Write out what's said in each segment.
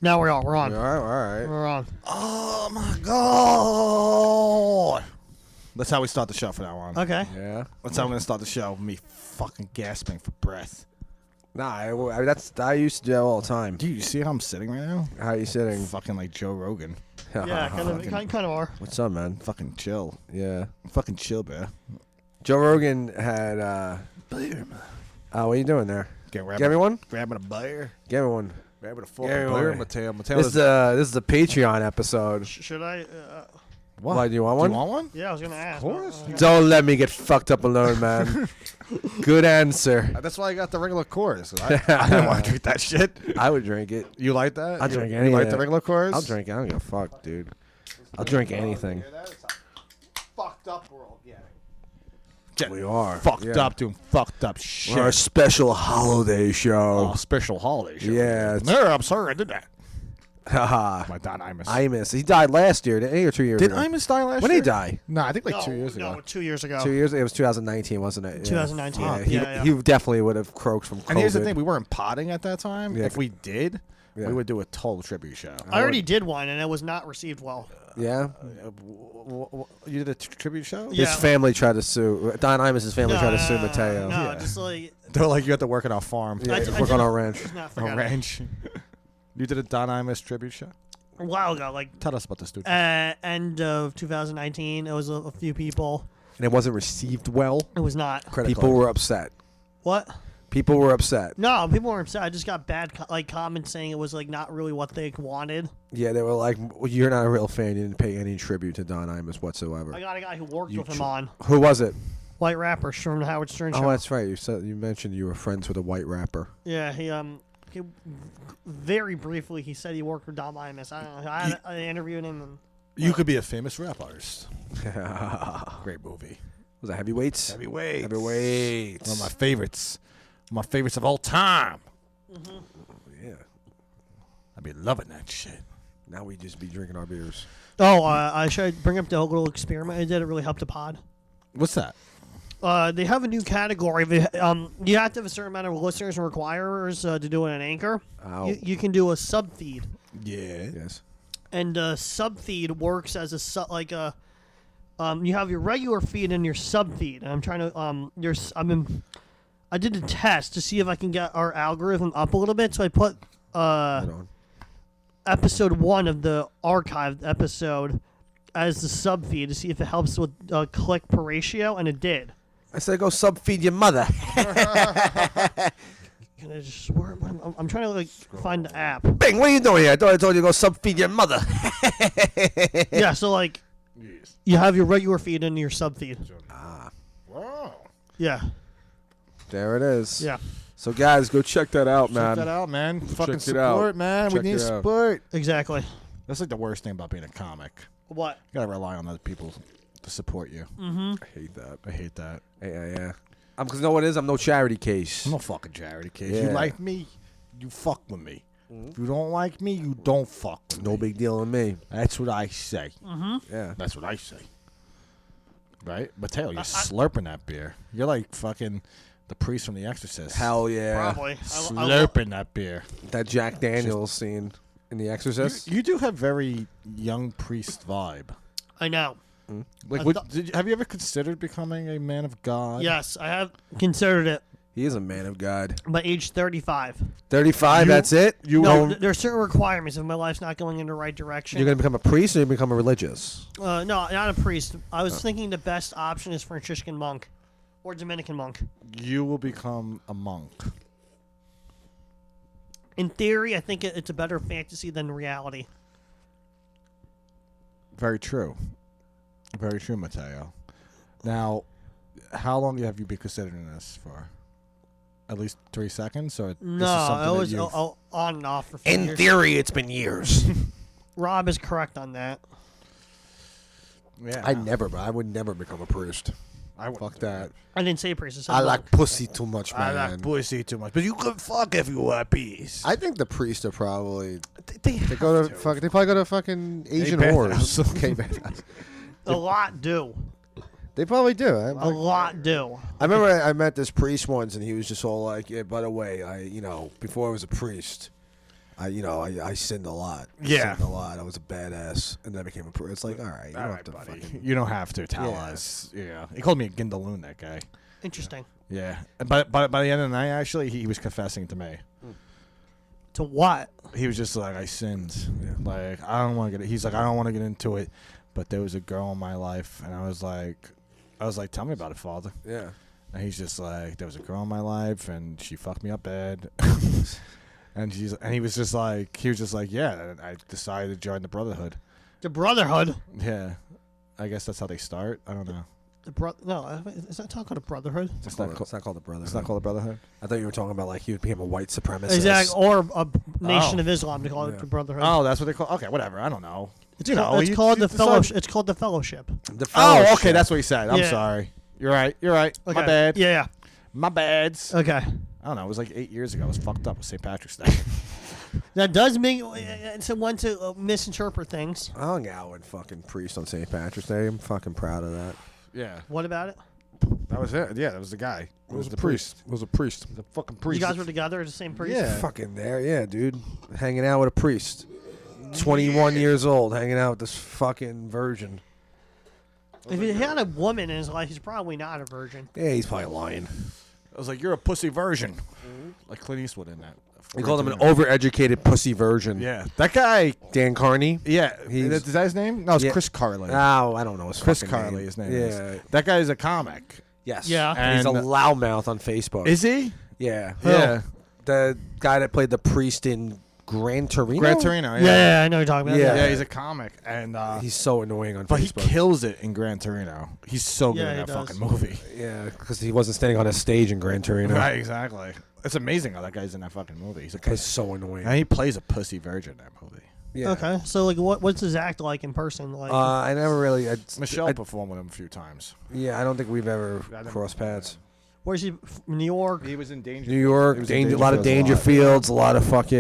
Now we're on. We're on. All right. We're on. Oh my god! That's how we start the show from now on. Okay. Yeah. That's how I'm gonna start the show. Me fucking gasping for breath. Nah, I used to do that all the time. Dude, you see how I'm sitting right now? How you sitting? Fucking like Joe Rogan. Yeah, kind of are. What's up, man? Fucking chill. Yeah. Fucking chill, bro. Joe Rogan had. Beer, man. What are you doing there? Get me one. Grabbing a beer. Give me one. Grabbing a fucking Yeah, beer, right. Mateo. This is a Patreon episode. Should I? What? Why do you want one? Do you want one? Yeah, I was gonna ask. Of course. Don't let me get fucked up alone, man. Good answer. That's why I got the regular Coors. I didn't want to drink that shit. I would drink it. You like that? I'll drink You any like of the it. regular Coors? I'll drink it. I don't give a fuck, dude. I'll drink anything. That is how fucked up we're all getting. We are. Fucked Yeah. up doing fucked up shit. We're a special holiday show. Oh, special holiday show. Yeah. No, I'm sorry I did that. Haha. My Don Imus. Imus. He died last year, didn't he? Or 2 years Did ago? Imus die last When year? did he die? No, I think like 2 years ago. No, 2 years ago. 2 years? It was 2019, wasn't it? Yeah. 2019. Yeah, Yeah. he definitely would have croaked from COVID. And here's the thing, we weren't potting at that time. Yeah. If we did, Yeah. we would do a total tribute show. I already did one, and it was not received well. Yeah? You did a tribute show? Yeah. His family tried to sue. Don Imus' family tried to sue No, Mateo. No, just like They're like, you have to work at our farm. Yeah, I work did on it. our ranch. Just not Our forget it. ranch. You did a Don Imus tribute show? A while ago, like Tell us about this dude. end of 2019. It was a few people. And it wasn't received well. It was not. People were upset. What? People were upset. No, people weren't upset. I just got bad comments saying it was like not really what they wanted. Yeah, they were like, well, you're not a real fan. You didn't pay any tribute to Don Imus whatsoever. I got a guy who worked with him on Who was it? White Rapper from the Howard Stern Oh, show. that's right. You mentioned you were friends with a white rapper. Yeah, he very briefly he said he worked with Don Imus. I don't know. I interviewed him. And, You could be a famous rap artist. Great movie. Was that Heavyweights? Heavyweights. Heavyweights. One of my favorites. One of my favorites of all time. Yeah. I'd be loving that shit. Now we just be drinking our beers. I should bring up the whole little experiment I did. It really helped the pod. What's that? They have a new category. You have to have a certain amount of listeners and requirers to do it on Anchor. Ow. You can do a sub feed, Yeah. Yes. and sub feed works as a you have your regular feed and your sub feed. And I'm trying to I did a test to see if I can get our algorithm up a little bit. So I put Hold on. episode 1 of the archived episode as the sub feed to see if it helps with click per ratio, and it did. I said go sub feed your mother. Can I just I'm trying to like find the app. Bing, what are you doing here? I thought I told you to go sub feed your mother. Yeah, so like you have your regular feed and your sub feed. Wow. Yeah, There it is. yeah, So guys, go check that out, man. Check that out, man. Fucking Check it out. support, man. Check we need it out. support. exactly. That's like the worst thing about being a comic. What? You gotta rely on other people to support you. I hate that. I hate that. Yeah. Because you know what it is? I'm no charity case. I'm no fucking charity kid. Yeah. You like me, you fuck with me. If you don't like me, you don't fuck with me. No big deal on me. That's what I say. Yeah. That's what I say. Right? Mateo, you're slurping that beer. You're like fucking the priest from The Exorcist. Hell yeah. Probably. Slurping that beer. That Jack Daniels scene in The Exorcist. You do have very young priest vibe. I know. Like, have you ever considered becoming a man of God? Yes, I have considered it. He is a man of God. By age 35. 35, that's it? No, there are certain requirements if my life's not going in the right direction. You're going to become a priest or you become a religious? No, not a priest. I was thinking the best option is Franciscan monk or Dominican monk. You will become a monk. In theory, I think it's a better fantasy than reality. Very true. Very true, Mateo. Now, how long have you been considering this for? At least 3 seconds? Or this is No, something it that was you've- on and off for a few In years. theory, it's been years. Rob is correct on that. Yeah. I would never become a priest. Fuck that. I didn't say priest. I said I monk. like pussy too much, man. I like pussy too much. But you could fuck if you were peace. I think the priests are probably They they go to fuck. They probably go to fucking Asian bathhouse. whores. Okay, bathhouse. A lot do. They probably do. A lot do. I remember I met this priest once, and he was just all like, "Yeah, by the way, before I was a priest, I sinned a lot. Yeah. I sinned a lot. I was a badass, and then I became a pro. It's like, all right, you don't have to buddy. fucking. You don't have to tell us. Yeah. He called me a gindaloon, that guy. Interesting. Yeah. But by the end of the night, actually, he was confessing to me. To what? He was just like, I sinned. Like, I don't want to get it. He's like, I don't want to get into it, but there was a girl in my life, and I was like, tell me about it, Father. Yeah. And he's just like, there was a girl in my life, and she fucked me up bad. and he was just like, yeah. And I decided to join the Brotherhood. The Brotherhood. Yeah, I guess that's how they start. I don't know. No, is that not called a Brotherhood? It's not called the Brotherhood. It's not called the Brotherhood. I thought you were talking about like he became a white supremacist. Exactly, or a Nation of Islam. They call it the Brotherhood. Oh, that's what they call. Okay, whatever. I don't know. It's called the Fellowship. It's called the Fellowship. The Fellowship. Oh, okay, that's what he said. I'm Yeah. sorry. You're right. Okay. My bad. Yeah. My bads. Okay. I don't know. It was like 8 years ago. I was fucked up with St. Patrick's Day. That does make it's a one to misinterpret things. I hung out with fucking priest on St. Patrick's Day. I'm fucking proud of that. Yeah. What about it? That was it. Yeah, that was the guy. It was the priest. It was a priest. The fucking priest. You guys were together as the same priest? Yeah. Fucking there, yeah, dude. Hanging out with a priest. 21 years old, hanging out with this fucking virgin. If he had a woman in his life, he's probably not a virgin. Yeah, he's probably lying. I was like, you're a pussy virgin. Like Clint Eastwood in that. They called him an overeducated pussy virgin. Yeah. That guy. Dan Carney. Yeah. He's- Is that his name? No, it's Yeah. Chris Carlin. Oh, I don't know his Chris fucking Carlin, name. his name Yeah. is. That guy is a comic. Yes. Yeah. And he's a And- loudmouth on Facebook. Is he? Yeah. Yeah. The guy that played the priest in Gran Torino. Gran Torino. Yeah, I know what you're talking about. Yeah. Yeah, he's a comic. And He's so annoying on but he Facebook. kills it in Gran Torino. He's so good Yeah, in he that does. fucking movie. Yeah, because he wasn't standing on a stage in Gran Torino. Right, exactly. It's amazing how that guy's in that fucking movie. He's a That guy's so annoying. and he plays a pussy virgin in that movie. Yeah. Okay, so like, what's his act like in person? Like, I never really. Michelle performed with him a few times. Yeah, I don't think we've ever I never- crossed paths. where's he? New York. He was in Danger. New York, He was in a lot of Dangerfields Dangerfields,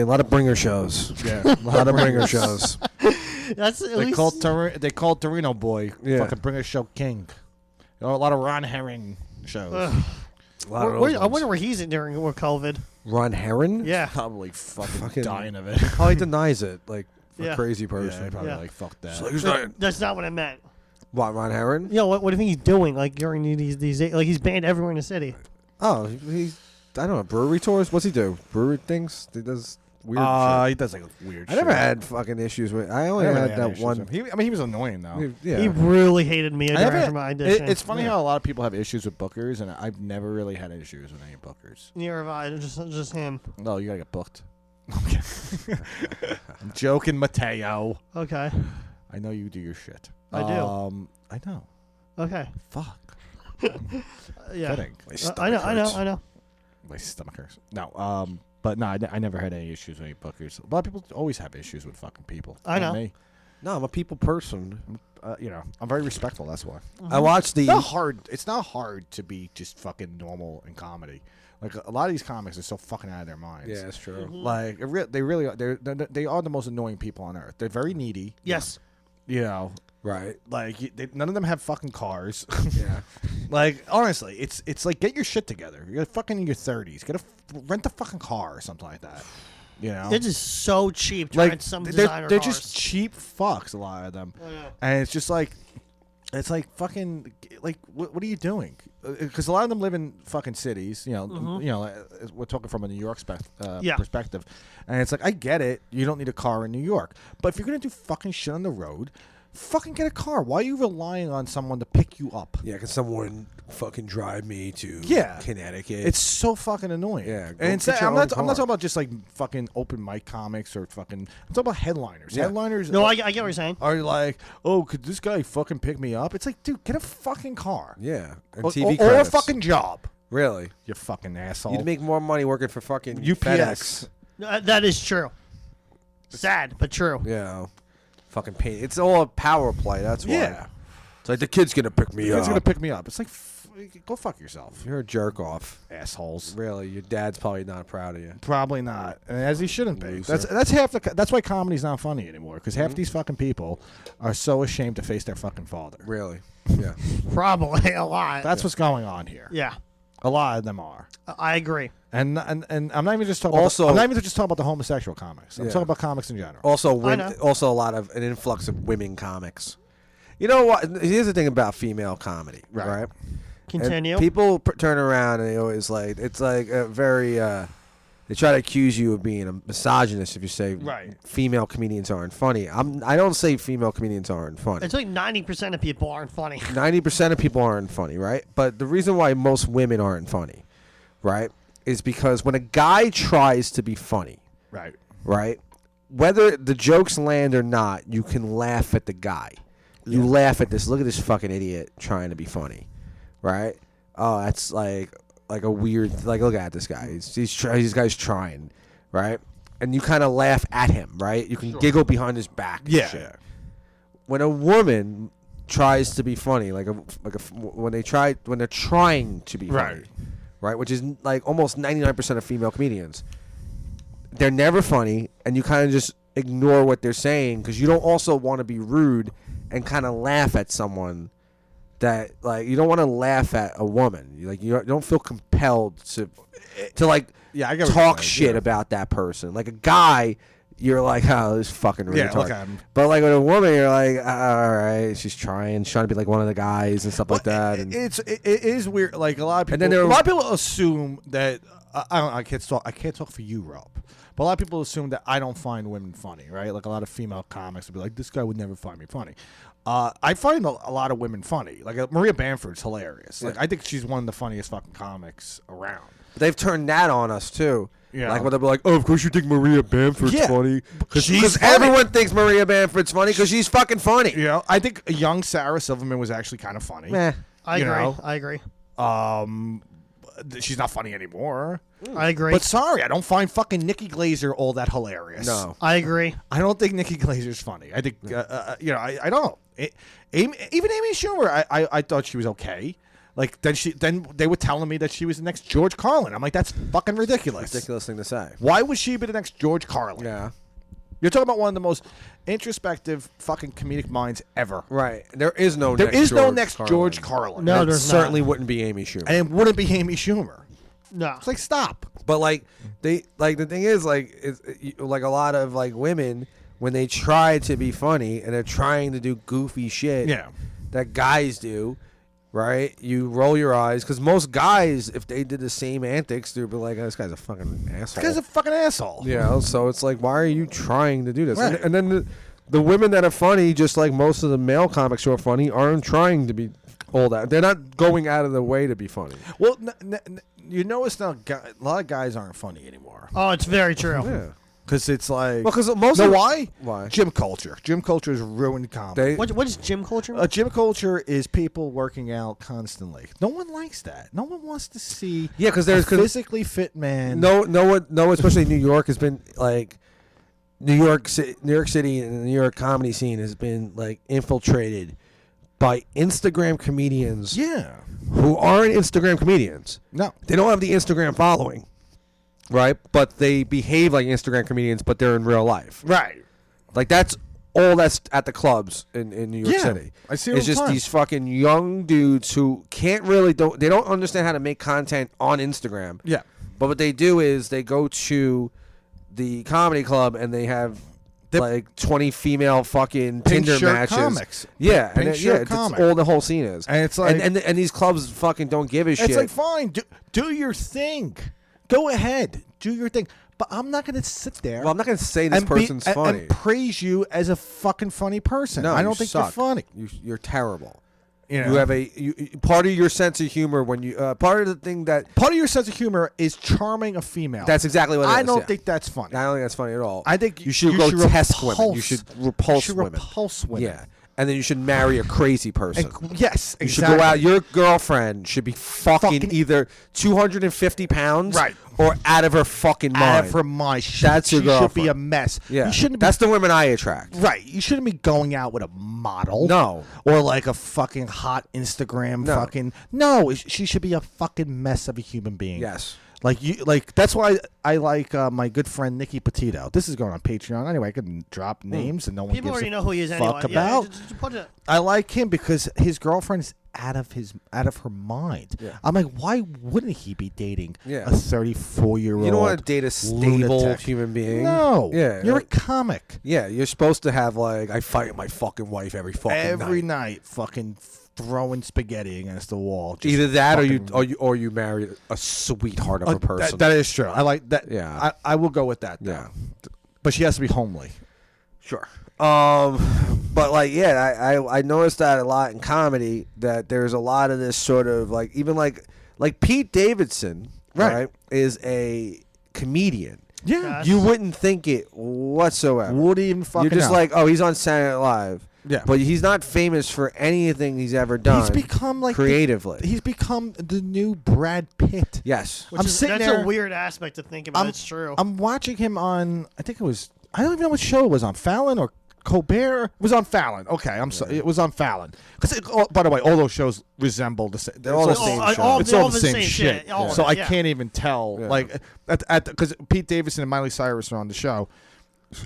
a lot of bringer shows. Yeah, A lot of bringer shows. That's at They least. called Torino boy. Yeah. Fucking bringer show king. A lot of Ron Herring shows. Ugh. A lot of Where- those I wonder ones. where he's at during COVID. Ron Heron? Yeah. Probably fucking Fucking- dying of it. How he denies it, like a Yeah. crazy Yeah, person. probably Yeah. like fuck that. It's like, he's not- That's not what I meant. What, Ron Heron? You know, what do you think he's doing? Like during these like he's banned everywhere in the city. Oh, he's I don't know, brewery tours. What's he do? Brewery things. He does weird shit. He does like weird. I never had fucking issues with. I only had that one. He was annoying though. Yeah. He really hated me I after haven't- my audition. It's funny how a lot of people have issues with bookers, and I've never really had issues with any bookers. Near just him. No, you gotta get booked. Okay. I'm joking, Mateo. Okay. I know you do your shit. I do. I know. Okay. Fuck. Yeah. Kidding. My I stomach know. hurts. My stomach hurts. No. But no, I never had any issues with any bookers. A lot of people always have issues with fucking people. I Not know. Me. No, I'm a people person. I'm very respectful. That's why. I watched the. It's not hard to be just fucking normal in comedy. Like a lot of these comics are so fucking out of their minds. Yeah, that's true. Like they really are. They are the most annoying people on earth. They're very needy. Yes. You know, Right. like none of them have fucking cars. Yeah. Like honestly, it's like get your shit together. You're fucking in your 30s. Rent a fucking car or something like that. You know, It is so cheap to like rent some they're designer cars. just cheap fucks. A lot of them, Oh, yeah. and it's just like. It's like fucking like what are you doing? Because a lot of them live in fucking cities. You know, we're talking from a New York Yeah. perspective, and it's like I get it. You don't need a car in New York, but if you're gonna do fucking shit on the road, fucking get a car. Why are you relying on someone to pick you up? Yeah, can someone fucking drive me to Connecticut? It's so fucking annoying. Yeah, go and it's, get your I'm own not car. talking about just like fucking open mic comics or fucking. I'm talking about headliners. Yeah. Headliners. No, I get what you're saying. are like, oh, could this guy fucking pick me up? It's like, dude, get a fucking car. yeah, and Or, TV or a credits. fucking job. Really? You fucking asshole. You'd make more money working for fucking UPS. FedEx. No, that is true. Sad, but true. Yeah. Fucking pain. It's all a power play. That's why. Yeah. It's like the kid's gonna pick me up. He's gonna pick me up. It's like, go fuck yourself, You're a jerk off. assholes. Really, your dad's probably not proud of you. Probably not, and as he shouldn't be. Loser. That's half the. That's why comedy's not funny anymore. Because half these fucking people are so ashamed to face their fucking father. Really? Yeah. Probably a lot. That's what's going on here. Yeah, A lot of them are. I agree. And I'm not even just talking. Also- I'm not even just talking about the homosexual comics. I'm Yeah. talking about comics in general. Also, know. also a lot of an influx of women comics. You know what? Here's the thing about female comedy, right? And Continue. people turn around and they always like it's like a very. They try to accuse you of being a misogynist if you say female comedians aren't funny. I don't say female comedians aren't funny. It's like 90% of people aren't funny. 90% of people aren't funny, right? But the reason why most women aren't funny, right, is because when a guy tries to be funny, right, whether the jokes land or not, you can laugh at the guy. You laugh at this. Look at this fucking idiot trying to be funny, right? Oh, that's like a weird, like, look at this guy. This guy's trying, right? And you kind of laugh at him, right? You can giggle behind his back. And shit. When a woman tries to be funny, when they're trying to be funny, right? Which is like almost 99% of female comedians. They're never funny, and you kind of just ignore what they're saying because you don't also want to be rude and kind of laugh at someone. That like you don't want to laugh at a woman. You don't feel compelled to like talk shit about that person. Like a guy, you're like, oh, this fucking retard. But like with a woman, you're like, all right, she's trying to be like one of the guys and stuff like that. And it is weird. Like a lot of people, and then a lot of people assume that I can't talk for you, Rob. But a lot of people assume that I don't find women funny, right? Like a lot of female comics would be like, this guy would never find me funny. I find a lot of women funny. Like Maria Bamford's hilarious. Like I think she's one of the funniest fucking comics around. They've turned that on us too. Yeah. Like when they'll be like, oh, of course you think Maria Bamford's funny. Because funny. everyone thinks Maria Bamford's funny because she's fucking funny. You know, I think a young Sarah Silverman was actually kind of funny. I agree. She's not funny anymore. I agree. But sorry, I don't find fucking Nikki Glaser all that hilarious. No. I agree. I don't think Nikki Glaser's funny. I think, I don't. Even Amy Schumer, I thought she was okay. Like then they were telling me that she was the next George Carlin. I'm like, that's fucking ridiculous. Ridiculous thing to say. Why would she be the next George Carlin? Yeah. You're talking about one of the most introspective fucking comedic minds ever. Right. There is no next George Carlin. No, It there's certainly not. wouldn't be Amy Schumer. And it wouldn't be Amy Schumer. No. It's like, stop. But like the thing is like a lot of like women when they try to be funny and they're trying to do goofy shit that guys do, right? You roll your eyes because most guys, if they did the same antics, they'd be like, oh, this guy's a fucking asshole. This guy's a fucking asshole. Yeah, so it's like, why are you trying to do this? Right. And then the women that are funny, just like most of the male comics who are funny, aren't trying to be all that. They're not going out of the way to be funny. Well, you notice now a lot of guys aren't funny anymore. Oh, it's very true. Yeah. Because it's like... Well, because most know of why? Why? Gym culture. Gym culture has ruined comedy. What is gym culture? Gym culture is people working out constantly. No one likes that. No one wants to see because there's a physically fit man. No, especially New York has been like New York City and the New York comedy scene has been like infiltrated by Instagram comedians. Yeah. Who aren't Instagram comedians. No. They don't have the Instagram following. Right? But they behave like Instagram comedians, but they're in real life. Right. Like that's all that's at the clubs in New York City. I see it It's all the just time. these fucking young dudes who they don't understand how to make content on Instagram. Yeah. But what they do is they go to the comedy club and they have like 20 female fucking Pink Tinder shirt matches. comics. Yeah, Pink and shirt it's comic. all the whole scene is. And it's like and these clubs fucking don't give a shit. It's like, fine, do your thing. Go ahead. Do your thing. But I'm not going to sit there. Well, I'm not going to say this person's funny. And praise you as a fucking funny person. No, I don't you think suck. you're funny. You're terrible. You know? You have part of your sense of humor when you part of the thing that part of your sense of humor is charming a female. That's exactly what it is. I don't think that's funny. I don't think that's funny at all. I think you should test women. You should repulse women. Repulse women. Yeah. And then you should marry a crazy person. Yes, you exactly. should go out. Your girlfriend should be fucking either 250 pounds, right, or out of her fucking mind. Out of her mind. That's your girlfriend. She should be a mess. Yeah, you shouldn't. That's the women I attract. Right. You shouldn't be going out with a model. No. Or like a fucking hot Instagram fucking. No. She should be a fucking mess of a human being. Yes. Like that's why I like my good friend Nikki Petito. This is going on Patreon anyway. I can drop names and no one People gives already a know who he is fuck anyway. about. Yeah, just put it. I like him because his girlfriend's out of her mind. Yeah. I'm like, why wouldn't he be dating Yeah. a 34-year-old? You don't want to date a stable lunatic? human being. No. Yeah. You're a comic. Yeah, you're supposed to have like I fight my fucking wife every fucking night, fucking throwing spaghetti against the wall. Just Either that fucking- or you marry a sweetheart of a person. That is true. I like that. Yeah. I will go with that. Though. Yeah. But she has to be homely. Sure. But like, yeah, I noticed that a lot in comedy, that there's a lot of this sort of like, even like Pete Davidson, right, is a comedian. Yeah. Yes. You wouldn't think it whatsoever. Wouldn't even fucking You're just know. like, oh, he's on Saturday Night Live. Yeah. But he's not famous for anything he's ever done. He's become like creatively. he's become the new Brad Pitt. Yes. Which I'm is, sitting that's there- a weird aspect to think about. It's true. I'm watching him on. I think it was. I don't even know what show it was on. Fallon or Colbert? It was on Fallon. Okay, I'm sorry. It was on Fallon. Because by the way, all those shows resemble the same. They're all the it's same all- show. all- It's they're all all the the same same shit. shit. All of So it, I yeah. can't even tell. Yeah. Like because Pete Davidson and Miley Cyrus are on the show,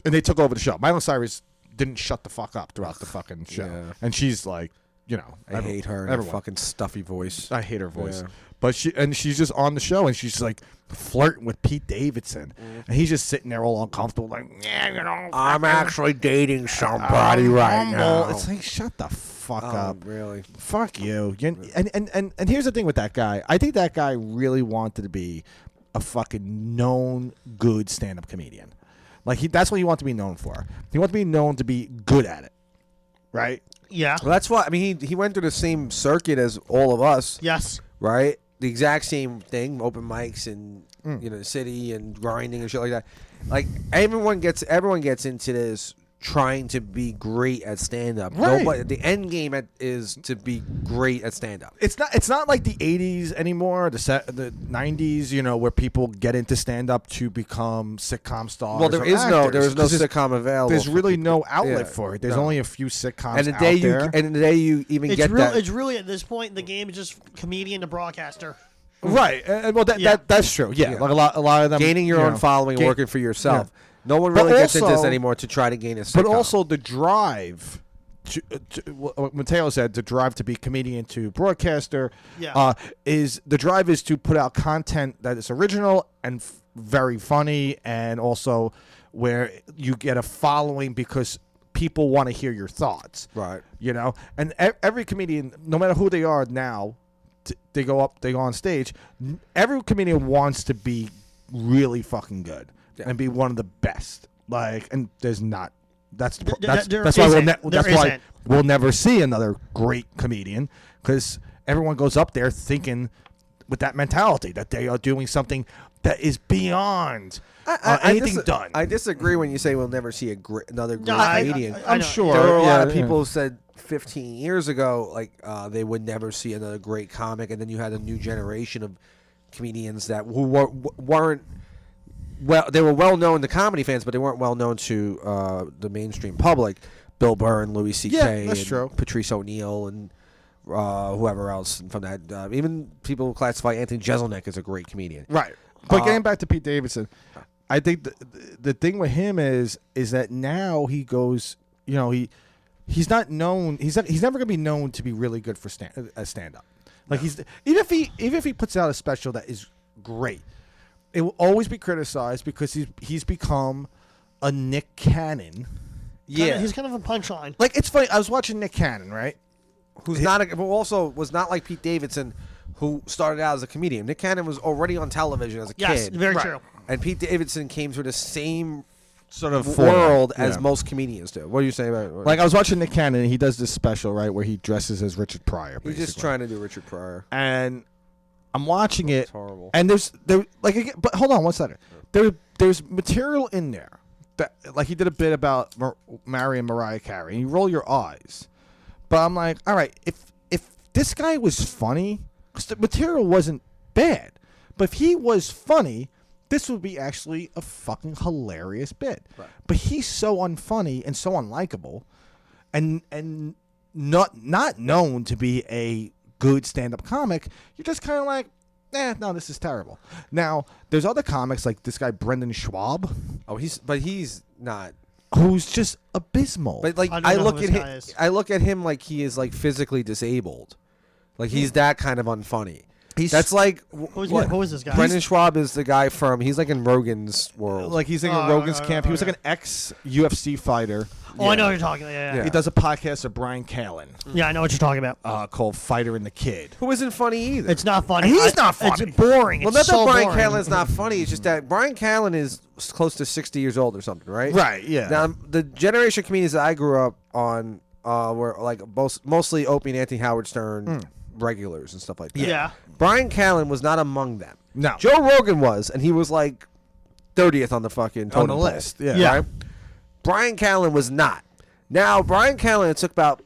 and they took over the show. Miley Cyrus didn't shut the fuck up throughout the fucking show, Yeah. and she's like, I hate her and her fucking stuffy voice. I hate her voice. Yeah. But she's just on the show and she's like flirting with Pete Davidson. And he's just sitting there all uncomfortable, like, yeah, I'm actually dating somebody right now. It's like, shut the fuck Oh, up. really? Fuck you. And here's the thing with that guy. I think that guy really wanted to be a fucking known good stand-up comedian. Like that's what he wanted to be known for. He wanted to be known to be good at it. Right? yeah. Well, that's why. I mean, he went through the same circuit as all of us, Yes. right? The exact same thing, open mics and the city and grinding and shit like that. Like everyone gets into this trying to be great at stand up. Right. Nobody, the end game is to be great at stand up. It's not like the 80s anymore, the 90s, where people get into stand up to become sitcom stars. Well, there or is no actors. sitcom available. There's for really people. no outlet Yeah, for it. There's no. only a few sitcoms And the out day there. you even It's get real. that. It's really at this point the game is just comedian to broadcaster. Right. Well, that's true. Yeah. Yeah. Like a lot of them Gaining your own following and working for yourself. Yeah. No one But really gets into this also- anymore to try to gain a sitcom. But also the drive what Mateo said, the drive to be comedian to broadcaster, Yeah. is to put out content that is original and very funny, and also where you get a following because people want to hear your thoughts. Right. And every comedian, no matter who they are now, they go on stage. Every comedian wants to be really fucking good and be one of the best. And there's not. That's There why isn't. we'll never see another great comedian, because everyone goes up there thinking with that mentality that they are doing something that is beyond anything done. I disagree when you say we'll never see another great comedian. I'm know. sure There were a lot of yeah. people who said 15 years ago, they would never see another great comic, and then you had a new generation of comedians who weren't. Well, they were well known to comedy fans, but they weren't well known to the mainstream public. Bill Burr and Louis C.K. Yeah, that's and true. Patrice O'Neill and whoever else from that. Even people who classify Anthony Jeselnik as a great comedian. Right. But getting back to Pete Davidson, I think the thing with him is that now he goes, he's not known. He's never going to be known to be really good for stand up. Like even if he puts out a special that is great, it will always be criticized because he's become a Nick Cannon. He's kind of a punchline. Like, it's funny. I was watching Nick Cannon, right? Who also was not like Pete Davidson, who started out as a comedian. Nick Cannon was already on television as a Yes, kid. very true. And Pete Davidson came through the same Sort of world as yeah. most comedians do. What do you say about it? Like, I was watching Nick Cannon, and he does this special, right, where he dresses as Richard Pryor. He's just trying to do Richard Pryor. And I'm watching it. It's horrible. And but hold on one second. There's material in there that, like, he did a bit about marrying Mariah Carey, and you roll your eyes. But I'm like, all right, if this guy was funny, because the material wasn't bad, but if he was funny, this would be actually a fucking hilarious bit. Right. But he's so unfunny and so unlikable, and not known to be a good stand-up comic. You're just kind of like, no, this is terrible. Now, there's other comics like this guy Brendan Schwab. Oh, he's not. Who's just abysmal. But like I don't I know look who at this him, guy is. I look at him like he is like physically disabled. Like he's that kind of unfunny. That's like Who is this guy? Brendan Schwab is the guy from. He's like in Rogan's world. like he's in Rogan's camp. He was like an ex-UFC fighter. I know what you're talking about. Yeah. He does a podcast with Brian Callen Yeah, I know what you're talking about. called Fighter and the Kid. Who isn't funny either. It's not funny. He's not funny. It's boring. Well, It's not so that Brian boring. Callen's not funny. It's just that Brian Callen is close to 60 years old or something, right? Right, yeah. Now, the generation of comedians that I grew up on were like mostly Opie and Anthony Howard Stern regulars and stuff like that. Yeah. Brian Callen was not among them. No. Joe Rogan was, and he was like 30th on the fucking On totem the pole, list, yeah. Yeah. Right? Brian Callen was not. Now, Brian Callen, it took about,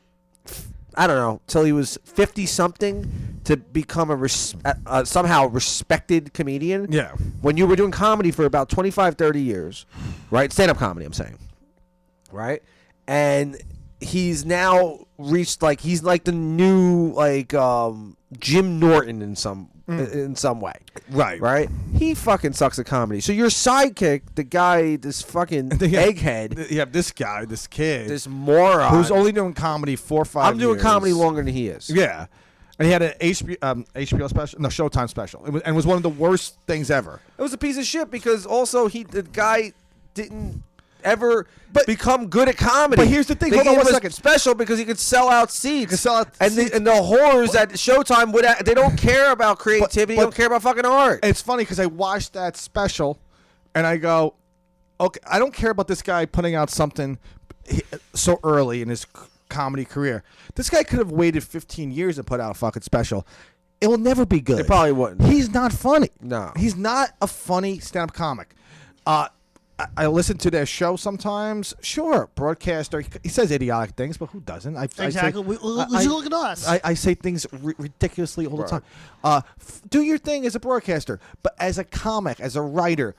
I don't know, till he was 50-something to become a somehow respected comedian. Yeah. When you were doing comedy for about 25, 30 years, right? Stand-up comedy, I'm saying. Right? And he's now reached, like, he's like the new, like, Jim Norton in some way. Right. Right? He fucking sucks at comedy. So your sidekick, the guy, this fucking egghead, You have this guy, this kid, this moron, who's only doing comedy 4 or 5 I'm doing years. comedy longer than he is. Yeah. And he had an HBO special, no, Showtime special. It was one of the worst things ever. It was a piece of shit because also the guy didn't ever become good at comedy. But here's the thing. They Hold on gave one him a second. special because he could sell out seats. could sell out and seats. the whores at Showtime they don't care about creativity. They don't care about fucking art. It's funny because I watched that special, and I go, okay, I don't care about this guy putting out something so early in his comedy career. This guy could have waited 15 years and put out a fucking special. It will never be good. It probably wouldn't. He's not funny. No. He's not a funny stand-up comic. I listen to their show sometimes. Sure, broadcaster. He says idiotic things, but who doesn't? Exactly. Look at us. I say things ridiculously all the time. Do your thing as a broadcaster, but as a comic, as a writer,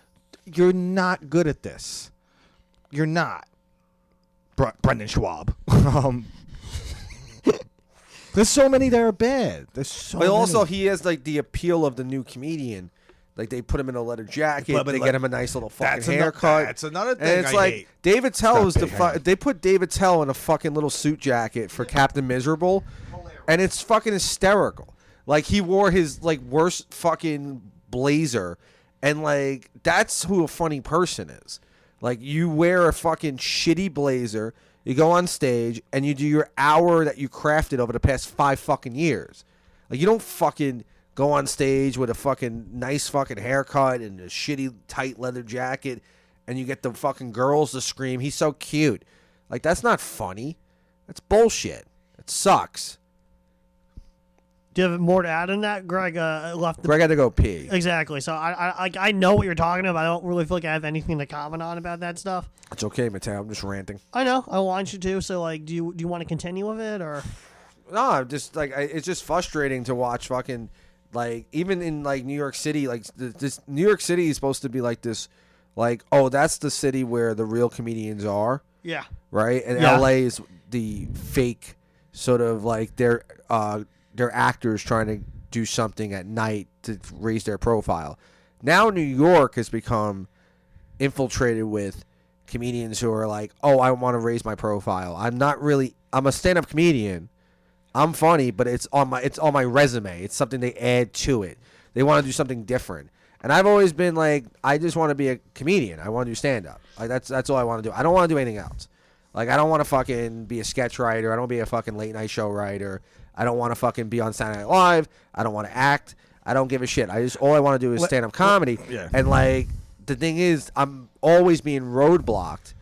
you're not good at this. You're not. Brendan Schwab. There's so many that are bad. There's so But many. also he has like the appeal of the new comedian. Like they put him in a leather jacket, But they like, get him a nice little fucking that's haircut. That's another thing. And it's I like hate. David Tell is That big head. they put David Tell in a fucking little suit jacket for Captain Miserable, and it's fucking hysterical. Like he wore his like worst fucking blazer, and like that's who a funny person is. Like you wear a fucking shitty blazer, you go on stage, and you do your hour that you crafted over the past 5 fucking years. Like you don't fucking go on stage with a fucking nice fucking haircut and a shitty tight leather jacket, and you get the fucking girls to scream, he's so cute. Like, that's not funny. That's bullshit. It sucks. Do you have more to add on that? Greg left the... Greg had to go pee. Exactly. So I know what you're talking about. I don't really feel like I have anything to comment on about that stuff. It's okay, Mateo. I'm just ranting. I know. I want you to. So, like, do you want to continue with it, or... No, I'm just, like, it's just frustrating to watch fucking... Like, even in, like, New York City, like, this New York City is supposed to be, like, this, like, oh, that's the city where the real comedians are, Yeah. right? And Yeah. L.A. is the fake sort of, like, they're actors trying to do something at night to raise their profile. Now New York has become infiltrated with comedians who are like, oh, I want to raise my profile. I'm a stand-up comedian. I'm funny, but it's on my resume. It's something they add to it. They want to do something different. And I've always been like, I just want to be a comedian. I want to do stand-up. Like that's all I want to do. I don't want to do anything else. Like I don't want to fucking be a sketch writer. I don't want to be a fucking late night show writer. I don't want to fucking be on Saturday Night Live. I don't want to act. I don't give a shit. All I want to do is stand-up comedy. Yeah. And like the thing is, I'm always being roadblocked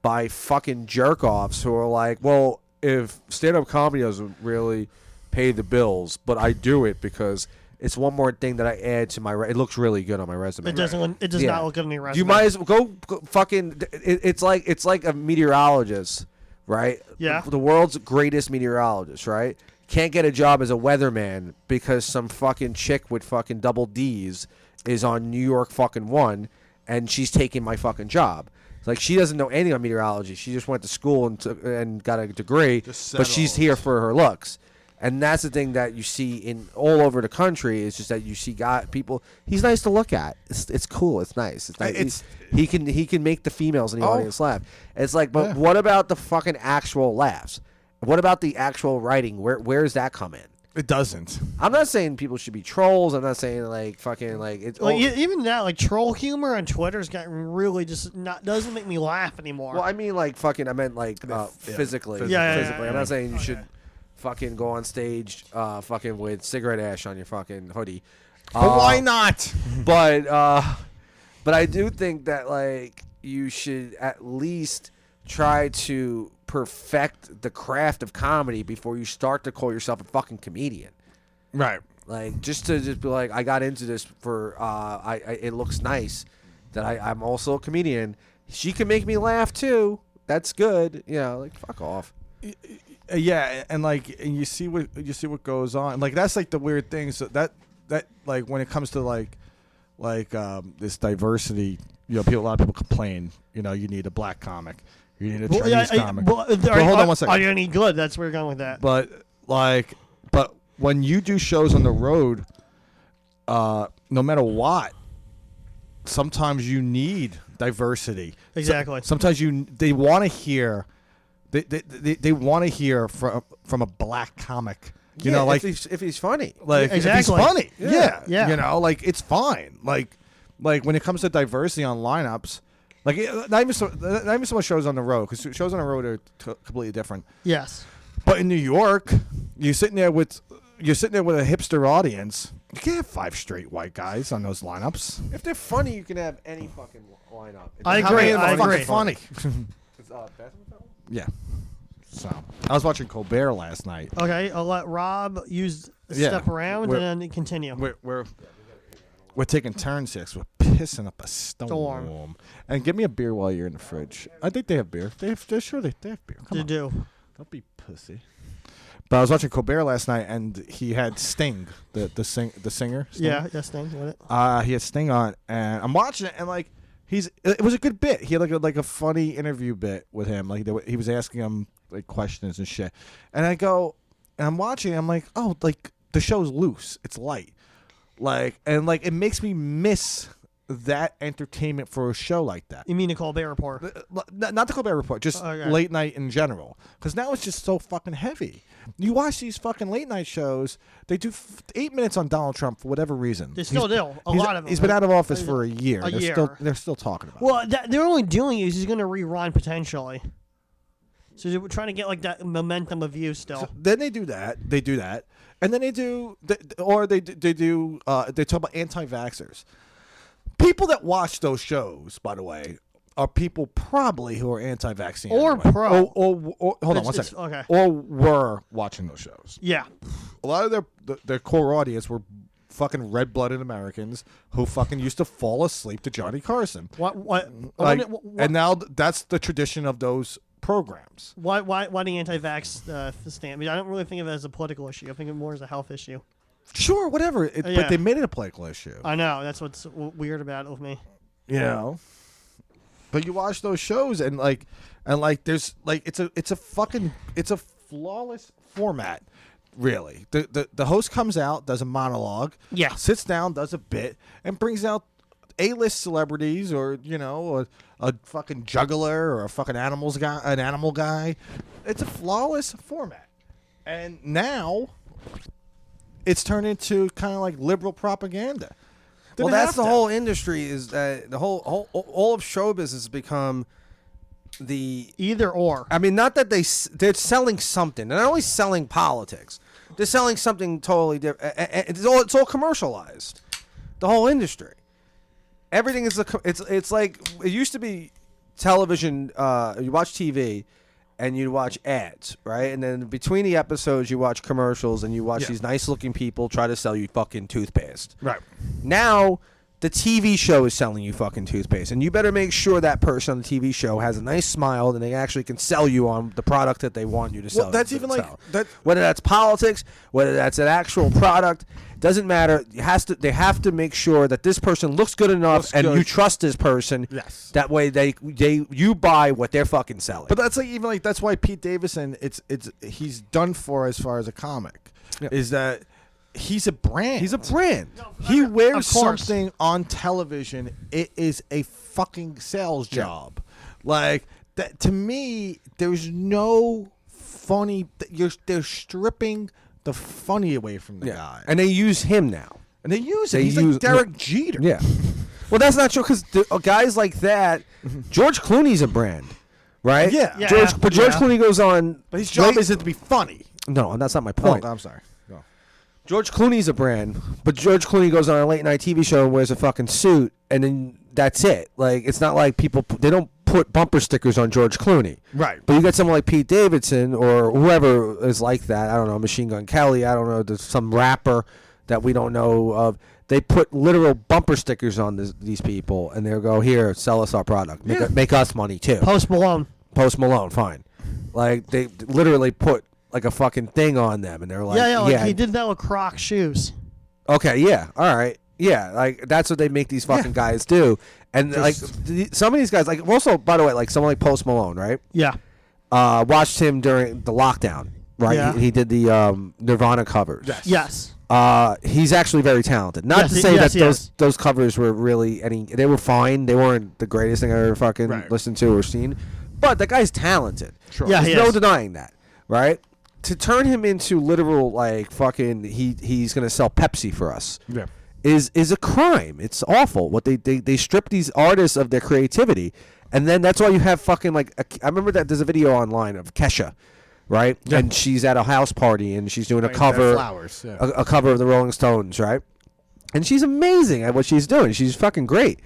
by fucking jerk-offs who are like, well, if stand-up comedy doesn't really pay the bills, but I do it because it's one more thing that I add to my it looks really good on my resume. It doesn't. It does not look good on your resume. You might as well go fucking. It's like a meteorologist, right? Yeah. The world's greatest meteorologist, right? Can't get a job as a weatherman because some fucking chick with fucking double D's is on New York fucking 1, and she's taking my fucking job. It's like she doesn't know anything on meteorology. She just went to school and got a degree, but she's here for her looks. And that's the thing that you see in all over the country is just that you see people. He's nice to look at. It's cool. It's nice. It's nice. He can make the females in the audience laugh. It's like, but what about the fucking actual laughs? What about the actual writing? Where's that come in? It doesn't. I'm not saying people should be trolls. I'm not saying like fucking like it's. Like, even that, like troll humor on Twitter's gotten really just doesn't make me laugh anymore. Well, I mean like fucking. I meant like physically. Yeah, physically. I'm not saying you should Okay. fucking go on stage fucking with cigarette ash on your fucking hoodie. But why not? But I do think that like you should at least try to perfect the craft of comedy before you start to call yourself a fucking comedian. Right. Like just to be like, I got into this for it looks nice that I'm also a comedian. She can make me laugh too. That's good. You know, like fuck off. Yeah, and you see what goes on. Like that's like the weird thing. So that like when it comes to like this diversity, you know, a lot of people complain. You know, you need a black comic, you need a Chinese comic. Hold on one second. Are you any good? That's where you're going with that. But when you do shows on the road, no matter what, sometimes you need diversity. Exactly. Sometimes they want to hear. They want to hear from a black comic, you know, like if he's funny, like exactly. if he's funny, Yeah. you know, like it's fine. Like when it comes to diversity on lineups, like not even so much shows on the road because shows on the road are completely different. Yes, but in New York, you're sitting there with a hipster audience. You can't have 5 straight white guys on those lineups. if they're funny, you can have any fucking lineup. I agree. I agree. Funny. Yeah. So I was watching Colbert last night. Okay, I'll let Rob step around and then continue. We're taking turns here. We're pissing up a storm. And give me a beer while you're in the fridge. I think they have beer. They're sure they have beer. Come They on. do. Don't be pussy. But I was watching Colbert last night, and he had Sting, the singer. Sting. Yeah, yes, thanks. What it? He had Sting on, and I'm watching it, and like it was a good bit. He had like a funny interview bit with him. Like he was asking him like questions and shit. And I'm watching. I'm like, oh, like the show's loose. It's light. Like it makes me miss that entertainment for a show like that. You mean the Colbert Report? Not the Colbert Report, just late night in general. Because now it's just so fucking heavy. You watch these fucking late night shows, they do 8 minutes on Donald Trump for whatever reason. They still do. A lot of them. He's been out of office for a year. They're still talking about it. Well, they're only doing is he's going to rerun potentially. So they're trying to get like that momentum of views still. So then they do that. And then they talk about anti-vaxxers. People that watch those shows, by the way, are people probably who are anti-vaccine or anyway. pro. Or hold on one second. Okay. Or were watching those shows. Yeah. A lot of their core audience were fucking red-blooded Americans who fucking used to fall asleep to Johnny Carson. And now that's the tradition of those programs. Why the anti-vax stand? I mean, I don't really think of it as a political issue. I think of it more as a health issue. Sure, whatever. But they made it a political issue. I know. That's what's weird about it with me. You know. But you watch those shows and there's like it's a flawless format, really. The host comes out, does a monologue, sits down, does a bit, and brings out A-list celebrities or a fucking juggler or a fucking animal guy. It's a flawless format, and now it's turned into kind of like liberal propaganda. Well, that's the whole industry. Is that the whole all of show business has become the either or. I mean, not that they're selling something. They're not only selling politics. They're selling something totally different. It's all commercialized. The whole industry. Everything is it's like it used to be television. You watch TV, and you watch ads, right? And then between the episodes, you watch commercials, and you watch these nice-looking people try to sell you fucking toothpaste. Right. Now, the TV show is selling you fucking toothpaste, and you better make sure that person on the TV show has a nice smile and they actually can sell you on the product that they want you to sell. Well, that's even like that. Whether that's politics, whether that's an actual product, doesn't matter. They have to make sure that this person looks good enough, and you trust this person. Yes. That way, you buy what they're fucking selling. But that's like even like that's why Pete Davidson, he's done for as far as a comic, is that. He's a brand. He's a brand. He wears something on television. It is a fucking sales job. Like that to me. There's no funny. They're stripping the funny away from the guy, and they use him now. And they use it. He's like Derek Jeter. Yeah. Well, that's not true because guys like that. George Clooney's a brand, right? Yeah. George Clooney goes on. But his job isn't to be funny. No, that's not my point. Oh, I'm sorry. George Clooney's a brand, but George Clooney goes on a late night TV show and wears a fucking suit, and then that's it. Like, it's not like they don't put bumper stickers on George Clooney. Right. But you get someone like Pete Davidson or whoever is like that. I don't know, Machine Gun Kelly. I don't know, there's some rapper that we don't know of. They put literal bumper stickers on these people, and they'll go, here, sell us our product. Make us money, too. Post Malone, fine. Like, they literally put like a fucking thing on them, and they're like, he did that with Crocs shoes. Okay, yeah, all right, yeah, like that's what they make these fucking guys do, and like some of these guys, like also by the way, like someone like Post Malone, right? Yeah. Watched him during the lockdown, right? Yeah. He did the Nirvana covers. Yes. He's actually very talented. Not to say that those covers were really they were fine. They weren't the greatest thing I ever fucking listened to or seen, but the guy's talented. Sure. Yeah, there's no denying that, right? To turn him into literal like fucking he's gonna sell Pepsi for us is a crime. It's awful. What they strip these artists of their creativity, and then that's why you have fucking like I remember that there's a video online of Kesha, right? Yeah. And she's at a house party and she's doing a cover a cover of the Rolling Stones, right? And she's amazing at what she's doing. She's fucking great,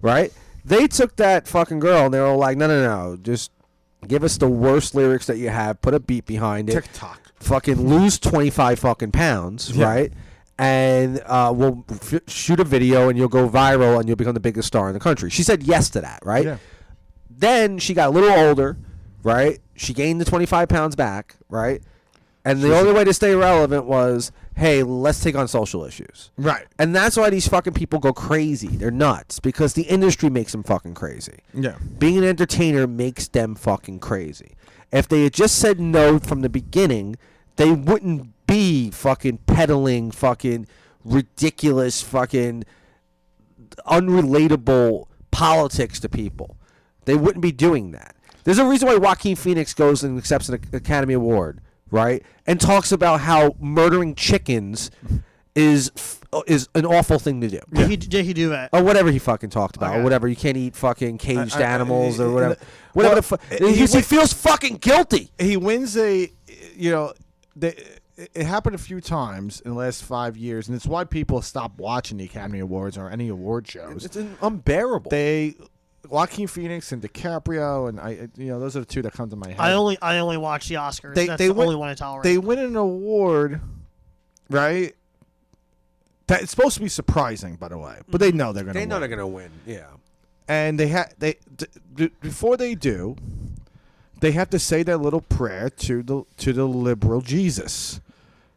right? They took that fucking girl and they were like, no, just give us the worst lyrics that you have. Put a beat behind it. TikTok. Fucking lose 25 fucking pounds, right? And we'll shoot a video and you'll go viral and you'll become the biggest star in the country. She said yes to that, right? Yeah. Then she got a little older, right? She gained the 25 pounds back, right? And the only way to stay relevant was, hey, let's take on social issues. Right. And that's why these fucking people go crazy. They're nuts because the industry makes them fucking crazy. Yeah. Being an entertainer makes them fucking crazy. If they had just said no from the beginning, they wouldn't be fucking peddling fucking ridiculous fucking unrelatable politics to people. They wouldn't be doing that. There's a reason why Joaquin Phoenix goes and accepts an Academy Award, right? And talks about how murdering chickens is an awful thing to do. Did he do that? Or whatever he fucking talked about. Okay. Or whatever. You can't eat fucking caged animals or whatever. Well, He feels fucking guilty. He wins it happened a few times in the last 5 years, and it's why people stop watching the Academy Awards or any award shows. It's unbearable. Joaquin Phoenix and DiCaprio, and those are the two that come to my head. I only watch the Oscars. That's the only one I tolerate. They win an award, right? That it's supposed to be surprising, by the way, but they know they're gonna. They know they're gonna win. Yeah. And before they do, they have to say their little prayer to the liberal Jesus.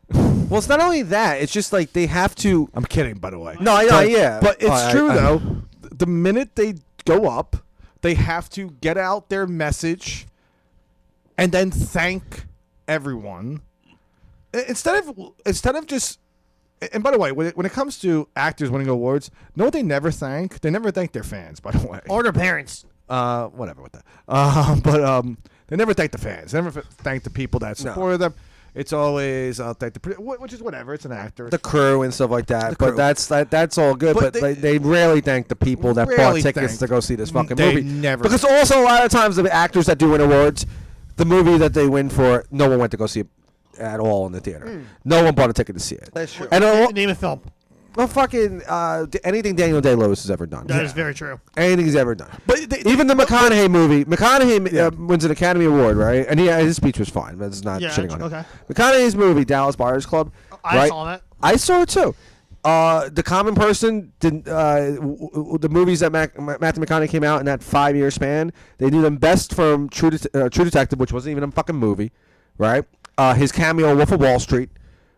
Well, it's not only that; it's just like they have to. I'm kidding, by the way. No, I know, yeah, but it's true though. The minute they go up, they have to get out their message, and then thank everyone instead of just. And by the way, when it comes to actors winning awards, know what they never thank? They never thank their fans. By the way, or their parents. Whatever with that. But they never thank the fans. They never thank the people that supported them. It's always thank which is whatever. It's an actor, the crew and stuff like that. But that's all good. But they rarely thank the people that bought tickets to go see this fucking movie. Never, because also a lot of times the actors that do win awards, the movie that they win for, no one went to go see it at all in the theater. No one bought a ticket to see it. That's true. And name a film. Well, fucking anything Daniel Day-Lewis has ever done. That is very true. Anything he's ever done. But even the Mcconaughey movie, wins an Academy Award, right? And his speech was fine, but it's not shitting on him. Okay. McConaughey's movie, Dallas Buyers Club. I saw that. I saw it too. The common person didn't. The movies that Matthew McConaughey came out in that 5-year span, they knew them best from True Detective, which wasn't even a fucking movie, right? His cameo in Wolf of Wall Street,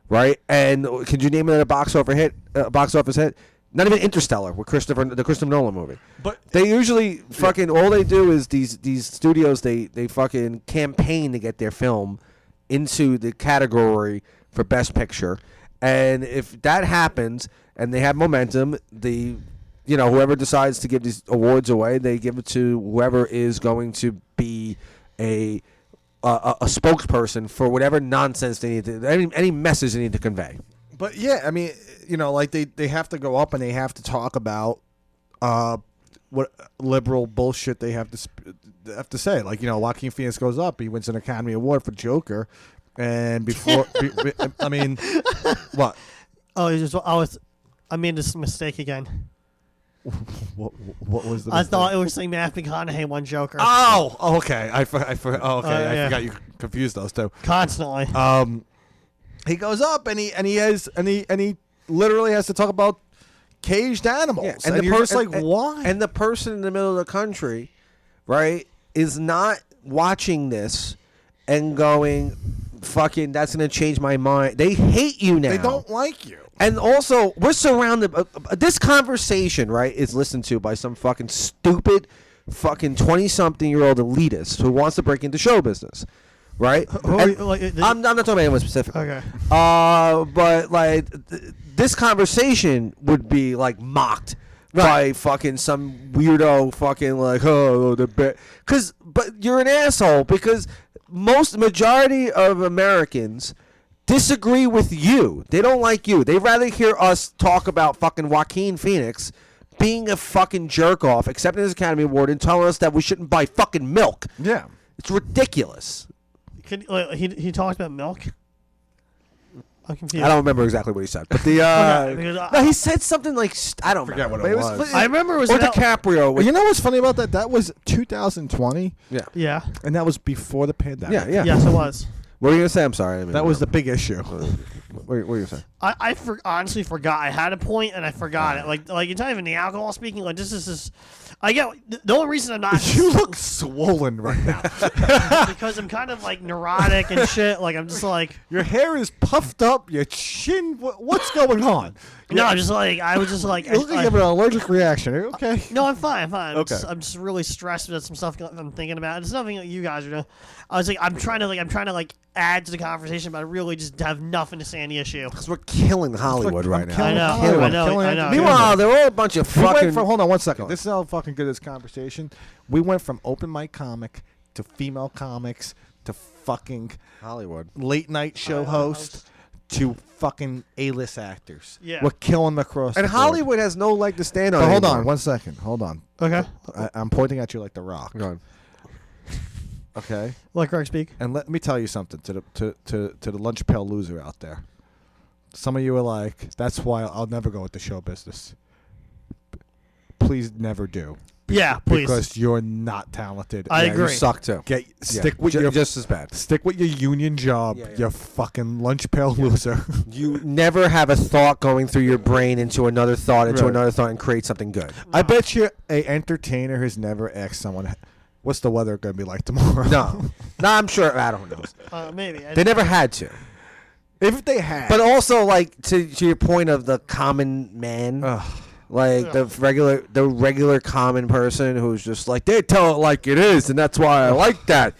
right? And could you name it a box office hit? Not even Interstellar, with the Christopher Nolan movie. But they usually fucking all they do is these studios they fucking campaign to get their film into the category for Best Picture. And if that happens and they have momentum, whoever decides to give these awards away, they give it to whoever is going to be a spokesperson for whatever nonsense they need to, any message they need to convey. But yeah, I mean, like they have to go up and they have to talk about what liberal bullshit they have to say. Like, Joaquin Phoenix goes up, he wins an Academy Award for Joker. And before, I mean, what? Oh, I made this mistake again. What was the? I thought it was saying Matthew McConaughey won Joker. Oh, okay. I forgot you confused those two. Constantly. He goes up and he literally has to talk about caged animals. Yeah, and you're just like, why? And the person in the middle of the country, right, is not watching this and going, fucking, that's going to change my mind. They hate you now. They don't like you. And also, we're surrounded. This conversation, right, is listened to by some fucking stupid, fucking 20-something-year-old elitist who wants to break into show business, right? I'm not talking about anyone specific. Okay. But like, this conversation would be like mocked by fucking some weirdo, fucking like, but you're an asshole because majority of Americans disagree with you. They don't like you. They'd rather hear us talk about fucking Joaquin Phoenix being a fucking jerk off, accepting his Academy Award, and telling us that we shouldn't buy fucking milk. Yeah. It's ridiculous. He talked about milk? I'm confused. I don't remember exactly what he said, but no, he said something like I don't forget remember. what it was. I remember it was or about, DiCaprio. You know what's funny about that? That was 2020. Yeah. Yeah. And that was before the pandemic. Yeah. Yes, it was. What were you gonna say? I'm sorry. That was the big issue. What were you gonna say? I honestly forgot. I had a point and I forgot it. Like it's not even the alcohol speaking. Like this is. I get the only reason I'm not. You look swollen right now because I'm kind of like neurotic and shit. Like I'm just like your hair is puffed up. Your chin. What's going on? No, I'm just like I was just like. You look like you have an allergic reaction. Are you okay? No, I'm fine. I'm fine. Okay. I'm just really stressed with some stuff I'm thinking about. It's nothing that you guys are doing. I was like, I'm trying to add to the conversation, but I really just have nothing to say on the issue. Because we're killing Hollywood right now. I know. Meanwhile, they're all a bunch of fucking. Hold on one second. This is how fucking good this conversation. We went from open mic comic to female comics to fucking Hollywood late night show host to fucking A-list actors. Yeah. We're killing them across and the board. Hollywood has no leg to stand on. But hold anymore. on one second. Hold on. Okay. I'm pointing at you like The Rock. Go on. Okay. Let Greg speak. And let me tell you something to the lunch pail loser out there. Some of you are like, that's why I'll never go into show business. Please never do. Yeah, please. Because you're not talented. I agree. You suck too. Stick with your just as bad. Stick with your union job. Yeah. You fucking lunch pail loser. You never have a thought going through your brain into another thought, and create something good. I bet you a entertainer has never asked someone, "What's the weather going to be like tomorrow?" No, I'm sure. I don't know. Maybe They never had to. If they had, But also, like to your point of the common man. Like the regular common person who's just like, they tell it like it is, and that's why I like that.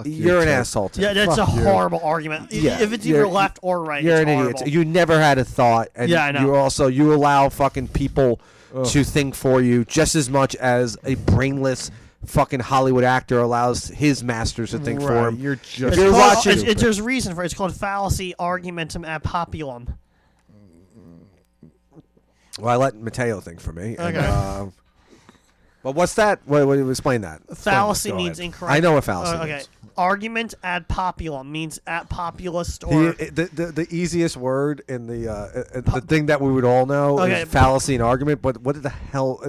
You're an asshole. Yeah, that's a horrible argument. Yeah, if it's either left or right, you're it's an horrible. idiot. You never had a thought, and Yeah, I know. you allow fucking people to think for you just as much as a brainless fucking Hollywood actor allows his masters to think for him. You're just There's a reason for it. It's called fallacy argumentum ad populum. Well, I let Mateo think for me. Okay. And, but what's that? What explain that? Fallacy Go means ahead. incorrect. I know what fallacy Okay. means. Argument ad populum means at populist or The easiest word in the thing that we would all know is fallacy and argument. But what the hell?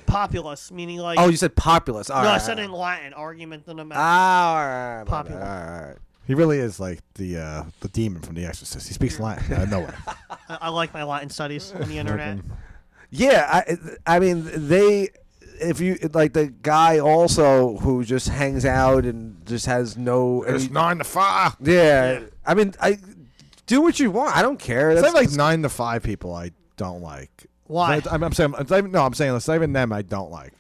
populist, meaning like. Oh, you said populist. All no, right, I said in Latin. Argumentum ad all right. populum. All right. He really is like the demon from The Exorcist. He speaks Latin out of nowhere. I like my Latin studies on the internet. Yeah, I mean they. If you like the guy also who just hangs out and just has no. It's 9 to 5. Yeah, I mean I do what you want. I don't care. It's That's like 9 to 5 people I don't like. Why? I'm saying it's not even them I don't like.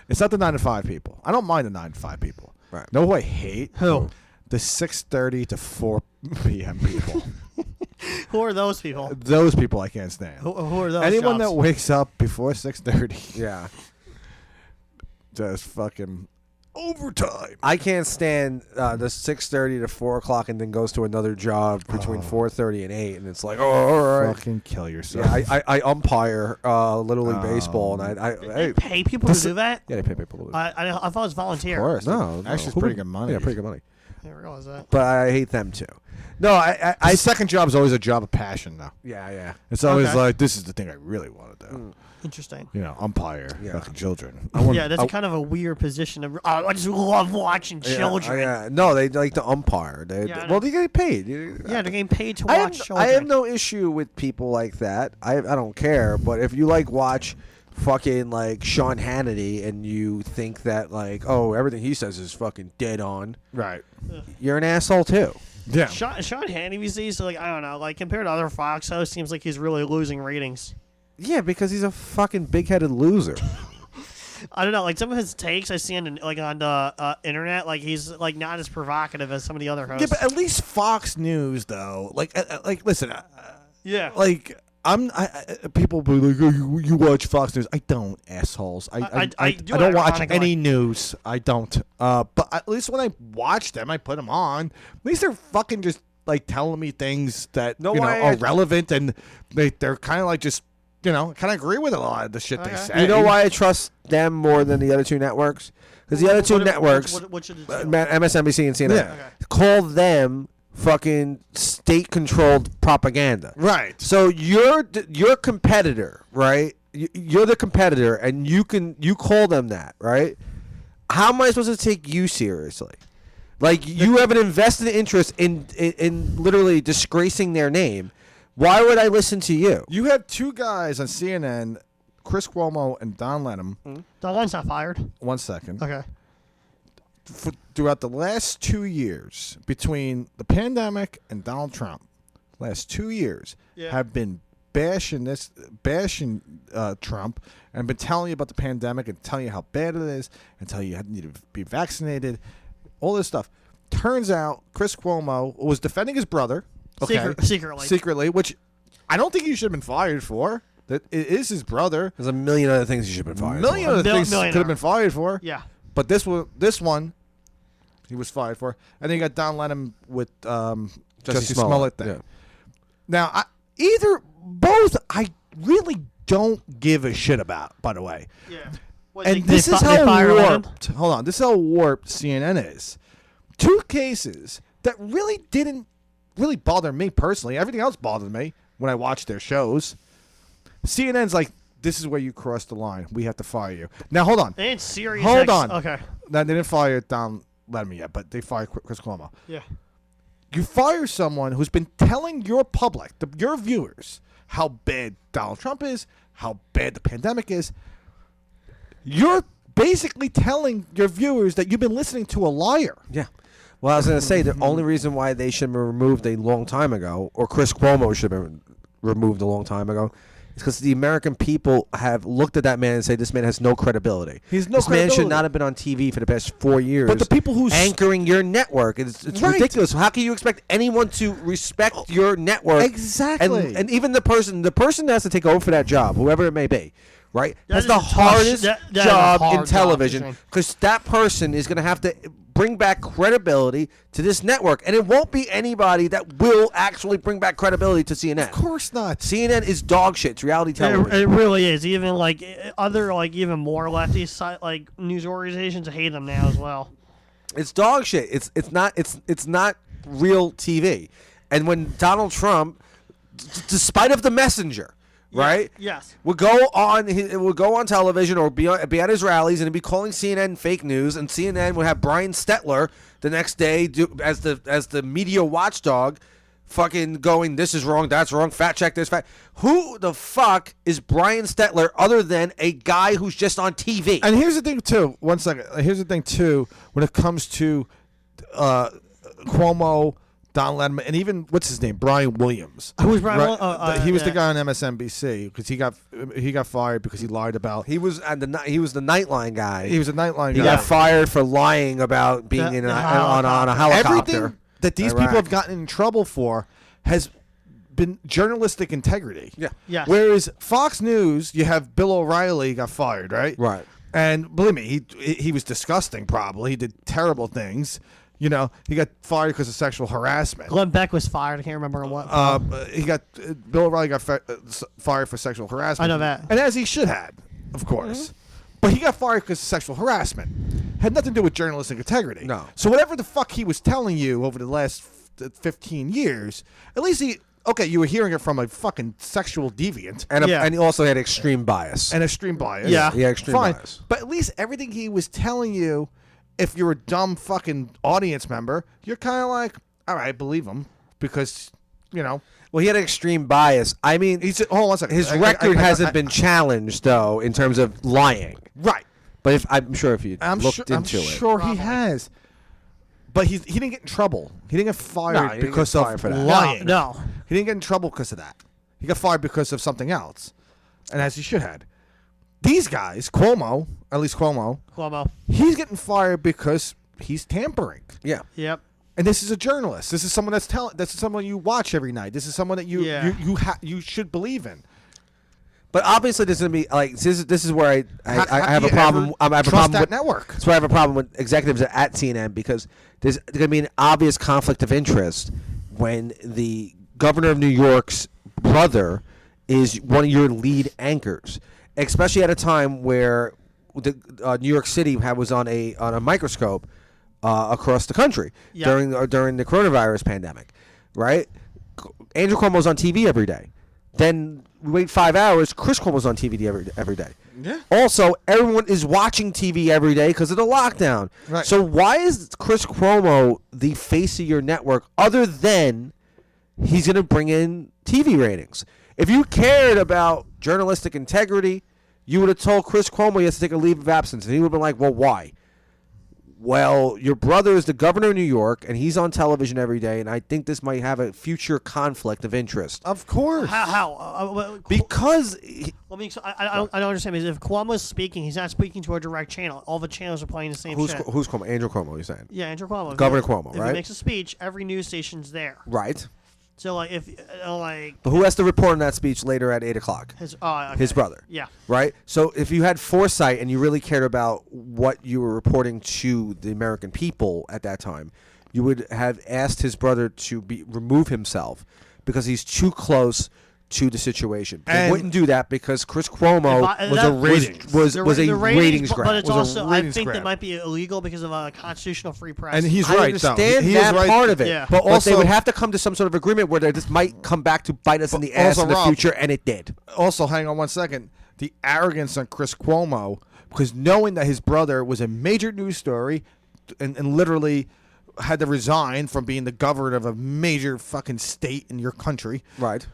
It's not the 9 to 5 people. I don't mind the 9 to 5 people. Right. No, who I hate? Who? The 6:30 to 4 p.m. people. Who are those people? Those people I can't stand. Who are those? Anyone jobs? that wakes up before 6:30. Yeah. Just fucking overtime. I can't stand the 6:30 to 4 o'clock and then goes to another job between 4:30 and 8, and it's like, oh, all right. Fucking kill yourself. Yeah, I umpire Little League baseball, and They pay people to do that? Yeah, they pay people to do that. I thought it was volunteer. Of course. No, Actually, it's Who pretty would- good money. Yeah, pretty good money. I didn't realize that. But I hate them too. No, I second job is always a job of passion, though. yeah. It's always Okay. like, this is the thing I really want to do. Interesting. You know, umpire Yeah. fucking children. Yeah, that's kind of a weird position. I just love watching children. Yeah, no, they like to umpire. Yeah, I know. Well, they get paid. Yeah, they're getting paid to I watch have, children. I have no issue with people like that. I don't care. But if you like watch fucking like Sean Hannity and you think that like, oh, everything he says is fucking dead on, Right. you're an asshole too. Yeah. Sean Hannity these days, like, I don't know, like compared to other Fox hosts, seems like he's really losing ratings. Yeah, because he's a fucking big-headed loser. I don't know, like some of his takes I see on the internet, like he's like not as provocative as some of the other hosts. Yeah, but at least Fox News, though. Like listen. Yeah. Like, people be like, oh, you watch Fox News. I don't, assholes. I do don't watch ironically. any news. I don't. But at least when I watch them, I put them on. At least they're fucking just like telling me things that are relevant, and they're kind of like just kind of agree with a lot of the shit they say. You know why I trust them more than the other two networks? Because the other two networks, what should it do? MSNBC and CNN, Yeah. call them fucking state-controlled propaganda. Right. So your competitor, right? You're the competitor, and you call them that, right? How am I supposed to take you seriously? Like, you have an invested interest in literally disgracing their name. Why would I listen to you? You have two guys on CNN, Chris Cuomo and Don Lemon. Don Lemon's not fired. 1 second. Okay. Throughout the last 2 years, between the pandemic and Donald Trump, last 2 years have been bashing Trump and been telling you about the pandemic and telling you how bad it is and telling you you need to be vaccinated, all this stuff. Turns out Chris Cuomo was defending his brother. Okay, secretly, which I don't think he should have been fired for. That it is his brother. There's a million other things you should have been fired Million for. other things could have been fired for. Yeah. But this one, he was fired for. And then you got Don Lemon with Jesse Smollett thing. Yeah. Now, both, I really don't give a shit about, by the way. Yeah. And this is how warped. Hold on. This is how warped CNN is. Two cases that really didn't really bother me personally. Everything else bothered me when I watched their shows. CNN's like, this is where you cross the line. We have to fire you. Now, hold on. They ain't serious. Hold on. Okay. Now, they didn't fire Don Lemon yet, but they fired Chris Cuomo. Yeah. You fire someone who's been telling your public, your viewers, how bad Donald Trump is, how bad the pandemic is. You're basically telling your viewers that you've been listening to a liar. Yeah. Well, I was going to say the only reason why they should have been removed a long time ago, or Chris Cuomo should have been removed a long time ago, is because the American people have looked at that man and say this man has no credibility. This man should not have been on TV for the past 4 years. But the people who's anchoring your network, it's right. ridiculous. How can you expect anyone to respect your network? Exactly. And even the person that has to take over for that job, whoever it may be. Right? That's the hardest job in television because that person is going to have to bring back credibility to this network. And it won't be anybody that will actually bring back credibility to CNN. Of course not. CNN is dog shit. It's reality television. It really is. Even like other like even more lefty like news organizations hate them now as well. It's dog shit. It's not real TV. And when Donald Trump, despite of the messenger, right? Yes. Would go on television or be at his rallies and he'd be calling CNN fake news, and CNN would have Brian Stetler the next day as the media watchdog, fucking going, this is wrong, that's wrong, fact check this, fact. Who the fuck is Brian Stetler other than a guy who's just on TV? And here's the thing, too. One second. Here's the thing, too, when it comes to Cuomo, Don Lemon, and even, what's his name, Brian Williams. Who was Brian Williams? He was the guy on MSNBC because he got fired because he lied about. He was the Nightline guy. He was a Nightline guy. He got fired for lying about being on a helicopter. Everything that these people have gotten in trouble for has been journalistic integrity. Yeah. Yes. Whereas Fox News, you have Bill O'Reilly got fired, right? Right. And believe me, he was disgusting. Probably he did terrible things. You know, he got fired because of sexual harassment. Glenn Beck was fired. I can't remember what. Bill O'Reilly got fired for sexual harassment. I know that, and as he should have, of course. But he got fired because of sexual harassment. Had nothing to do with journalistic integrity. No. So whatever the fuck he was telling you over the last 15 years, at least you were hearing it from a fucking sexual deviant. And he also had extreme bias. And extreme bias. Yeah. Yeah, extreme bias. But at least everything he was telling you, if you're a dumb fucking audience member, you're kind of like, all right, believe him. Because, you know. Well, he had extreme bias. I mean, hold on one second. His record hasn't been challenged, though, in terms of lying. Right. But I'm sure if you looked into I'm sure he has. But he didn't get in trouble. He didn't get fired because of lying. No. He didn't get in trouble because of that. He got fired because of something else. And as he should have. These guys, Cuomo, he's getting fired because he's tampering. Yeah. Yep. And this is a journalist. This is someone this is someone you watch every night. This is someone that you should believe in. But obviously, this is gonna be like this is where I have a problem. I have a problem with network. That's why I have a problem with executives at CNN because there's going to be an obvious conflict of interest when the governor of New York's brother is one of your lead anchors, especially at a time where the New York City was on a microscope across the country during the coronavirus pandemic, right? Andrew Cuomo's on TV every day. Then we wait 5 hours. Chris Cuomo's on TV every day. Yeah. Also, everyone is watching TV every day because of the lockdown. Right. So why is Chris Cuomo the face of your network other than he's going to bring in TV ratings? If you cared about journalistic integrity, you would have told Chris Cuomo he has to take a leave of absence. And he would have been like, well, why? Well, your brother is the governor of New York, and he's on television every day, and I think this might have a future conflict of interest. Of course. How? Because I don't understand. Because if Cuomo's speaking, he's not speaking to a direct channel. All the channels are playing the same shit. Who's Cuomo? Andrew Cuomo, you're saying? Yeah, Andrew Cuomo. Governor Cuomo, if right? If he makes a speech, every news station's there. Right. So, like, But who has to report on that speech later at 8 o'clock? His brother. Yeah. Right? So if you had foresight and you really cared about what you were reporting to the American people at that time, you would have asked his brother to remove himself because he's too close to the situation. They wouldn't do that because Chris Cuomo was a ratings grab. But it's also, I think that might be illegal because of a constitutional free press. And he's I right. understand he that is right. part of it. Yeah. But also, they would have to come to some sort of agreement where this might come back to bite us in the ass in the future, and it did. Also, hang on one second. The arrogance on Chris Cuomo, because knowing that his brother was a major news story and literally had to resign from being the governor of a major fucking state in your country. Right.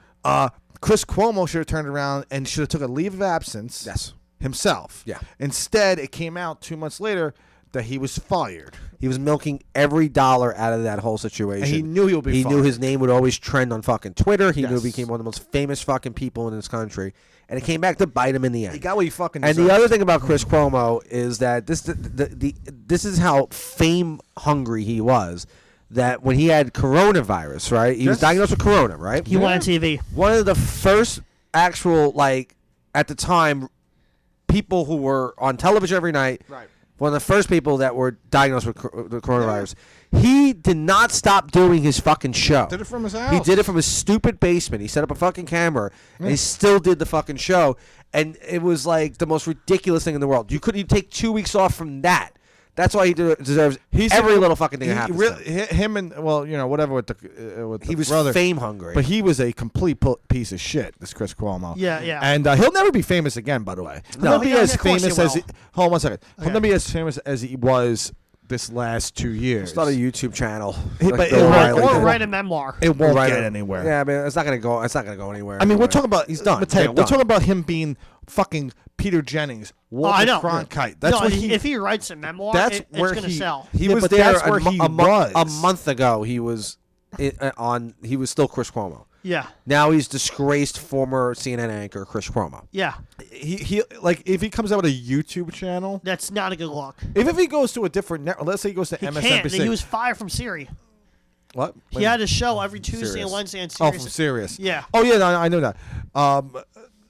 Chris Cuomo should have turned around and should have took a leave of absence himself. Yeah. Instead, it came out 2 months later that he was fired. He was milking every dollar out of that whole situation. And he knew he would be fired. He knew his name would always trend on fucking Twitter. He knew he became one of the most famous fucking people in this country. And it came back to bite him in the end. He got what he fucking deserved. deserved. And the other thing about Chris Cuomo is that this is how fame hungry he was. That when he had coronavirus, right? He was diagnosed with corona, right? He went on TV. One of the first actual, like, at the time, people who were on television every night. Right. One of the first people that were diagnosed with the coronavirus. Yeah. He did not stop doing his fucking show. Did it from his house. He did it from his stupid basement. He set up a fucking camera, and he still did the fucking show. And it was like the most ridiculous thing in the world. You take 2 weeks off from that. That's why he deserves every little fucking thing that happens to him. Him and, well, you know, whatever with the he was brother. fame hungry. But he was a complete piece of shit, this Chris Cuomo. Yeah, yeah. And he'll never be famous again, by the way. He'll never be as famous as he... Hold on one second. He'll never be as famous as he was this last 2 years. Start a YouTube channel. But or write a memoir. It won't get anywhere. Yeah, I mean, it's not gonna go. It's not gonna go anywhere. I mean, we're talking about he's done. Mateo, we're talking about him being fucking Peter Jennings, Walter Cronkite. That's what if he writes a memoir, that's it's where gonna sell. He was there that's where he a was. month ago. He was on. He was still Chris Cuomo. Yeah. Now he's disgraced former CNN anchor Chris Cuomo. Yeah. He like if he comes out with a YouTube channel, that's not a good look. If he goes to a different network, let's say he goes to MSNBC. Can't. He was fired from Siri. What? He had a show every Tuesday Sirius. and Wednesday on Sirius. Oh, from Sirius. Yeah. Oh yeah, no, I know that.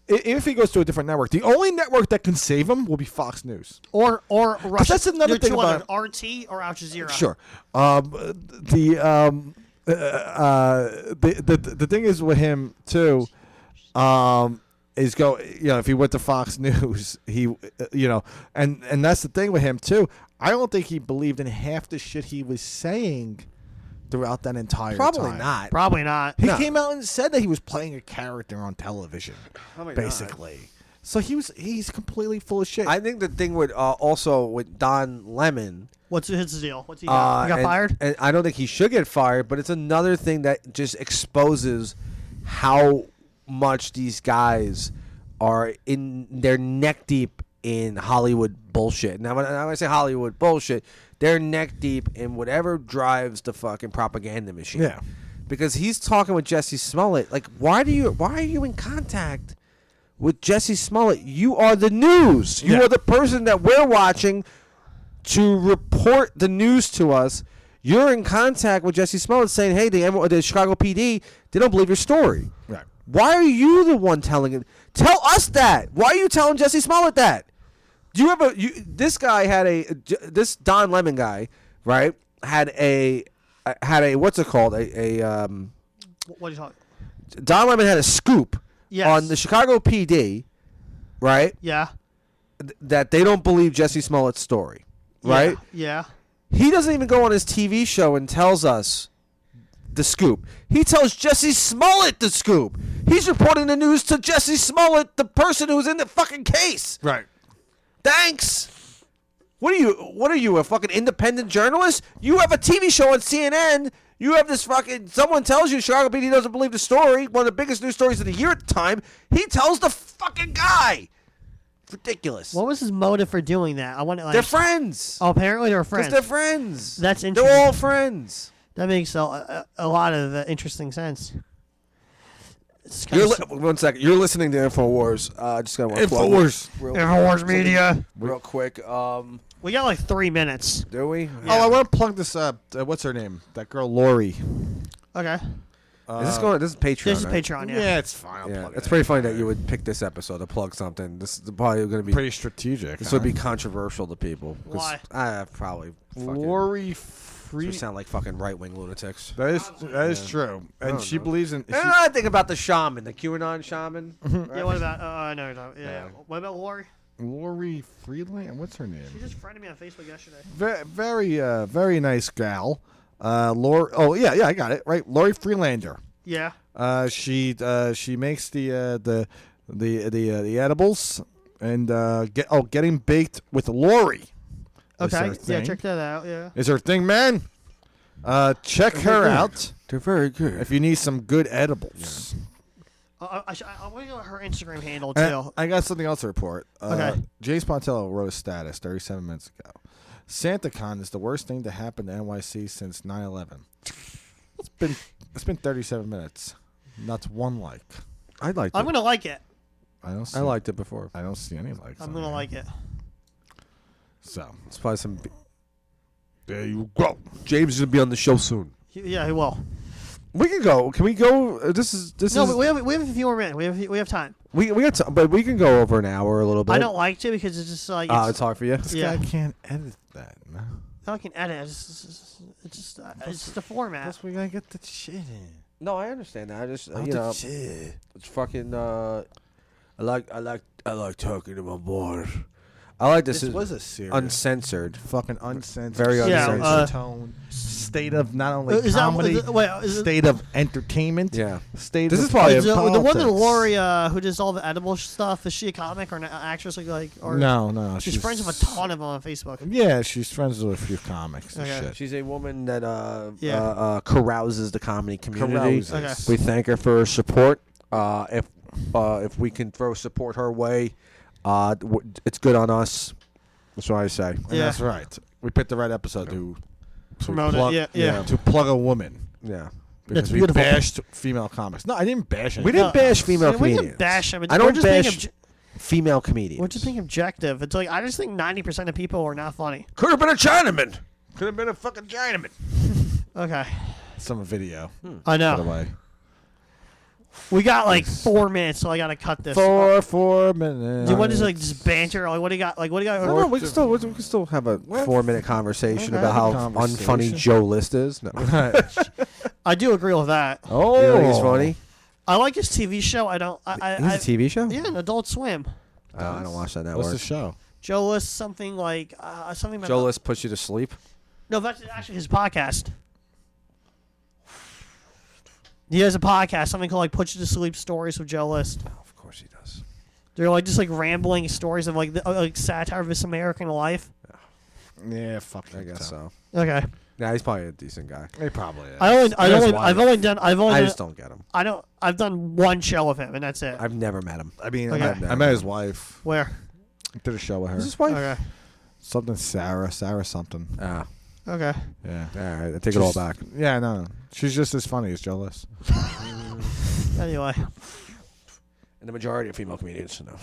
If he goes to a different network, the only network that can save him will be Fox News. Or Russia. That's another thing about RT or Al Jazeera. Sure. The thing is with him too, is if he went to Fox News, he and that's the thing with him too. I don't think he believed in half the shit he was saying throughout that entire time. Not. Probably not. He came out and said that he was playing a character on television, basically. Not. So he's completely full of shit. I think the thing with also with Don Lemon. What's his deal? What's he got? He got fired? And I don't think he should get fired, but it's another thing that just exposes how much these guys are they're neck deep in Hollywood bullshit. Now, when I say Hollywood bullshit, they're neck deep in whatever drives the fucking propaganda machine. Yeah. Because he's talking with Jesse Smollett. Like, why are you in contact with Jesse Smollett? You are the news. You are the person that we're watching to report the news to us. You're in contact with Jesse Smollett saying, hey, the Chicago PD, they don't believe your story. Right. Why are you the one telling it? Tell us that. Why are you telling Jesse Smollett that? Do you ever? This guy had this Don Lemon guy, right? Had a what's it called? What are you talking? Don Lemon had a scoop Yes. on the Chicago PD, right? Yeah. That they don't believe Jesse Smollett's story, right? Yeah. He doesn't even go on his TV show and tells us the scoop. He tells Jesse Smollett the scoop. He's reporting the news to Jesse Smollett, the person who's in the fucking case. Right. Thanks. What are you, a fucking independent journalist? You have a TV show on CNN. You have this fucking, someone tells you Chicago PD doesn't believe the story, one of the biggest news stories of the year at the time. He tells the fucking guy. It's ridiculous. What was his motive for doing that? I want to. They're friends. Oh, apparently they're friends. Because they're friends. That's interesting. They're all friends. That makes a lot of interesting sense. One second. You're listening to InfoWars. Just gonna InfoWars. InfoWars Media. Real quick. We got like 3 minutes. Do we? Yeah. Oh, I want to plug this up. What's her name? That girl, Lori. Okay. Is this going? This is Patreon. This is right? Patreon. Yeah, it's fine. I'll Yeah, plug it's it pretty in. funny that you would pick this episode to plug something. This is probably going to be Pretty strategic. This would be controversial to people. Why? I probably fucking Lori we sound like fucking right wing lunatics. That is true, and she believes in. And I think about the shaman, the QAnon shaman. Yeah. What about? I know. Yeah. What about Lori? Lori Freeland. What's her name? She just friended me on Facebook yesterday. Very nice gal. Lori. Oh yeah, I got it right. Lori Freelander. Yeah. She makes the edibles and getting baked with Lori. Okay. Yeah, check that out. Yeah. Is her thing, man? Check her out. They're very good. If you need some good edibles. I want to know her Instagram handle too. I got something else to report. Okay. Jay Spontello wrote a status 37 minutes ago. SantaCon is the worst thing to happen to NYC since 9/11. It's been 37 minutes. That's one like. I liked it. I'm gonna like it. I liked it before. I don't see any likes. I'm gonna like it. So It's probably some. there you go. James is gonna be on the show soon. Yeah, he will. We can go. Can we go? This is. No, but we have a few more minutes. We have time. We got but we can go over an hour a little bit. I don't like to because it's just like It's hard for you. This Yeah. guy can't edit that. No. I can edit. It's just the format. Plus, we gotta get the shit in. No, I understand that. I just Shit. it's fucking. I like talking to my boss. I like This was a serious, uncensored. fucking uncensored, Very uncensored. tone, state of not only Is that- comedy, wait, is it- state of entertainment. Yeah. State. This of is probably- Is the one that politics. Lori who does all the edible stuff, is she a comic or an actress? Or No. she's friends with a ton of them on Facebook. Yeah, she's friends with a few comics and Okay. shit. She's a woman that Yeah. carouses the comedy community. Carouses. Okay. We thank her for her support. If we can throw support her way, it's good on us. That's what I say. And Yeah. that's right. We picked the right episode to Promote it, plug, yeah. to plug a woman Yeah. because That's we beautiful. bashed female comics. No, I didn't bash We it. didn't bash female we comedians. didn't bash them. I We're don't just being bash female comedians. We're just being objective. It's like I just think 90% of people are not funny. Could have been a Chinaman. Could have been a fucking Chinaman. Okay, Some video. I By the know. way, We got like 4 minutes, so I gotta cut this. 4 minutes. Do you want to just banter? Like, what do you got? Like, what do you got? No, we can still have a 4-minute conversation Okay. about how Conversation. unfunny Joe List is. No. I do agree with that. Oh, You think he's funny? I like his TV show. I don't. He's a TV show? Yeah, an Adult Swim. I don't watch that What's network. the show? Joe List something like something. About Joe List puts you to sleep? No, that's actually his podcast. He has a podcast, something called like "Put You to Sleep" Stories with Joe List. Oh, of course he does. They're like just like rambling stories of like like satire of this American life. Yeah, fuck. I guess so. Okay, Yeah, he's probably a decent guy. He probably is. I just don't get him. I've done one show with him and that's it. I've never met him. I mean, Okay. I met his wife. Where? Did a show with her. Who's his wife? Okay. Something Sarah something. Ah, Okay. Yeah. all right. I take it all back. Yeah, no. She's just as funny as Joe List. Anyway, And the majority of female comedians, no.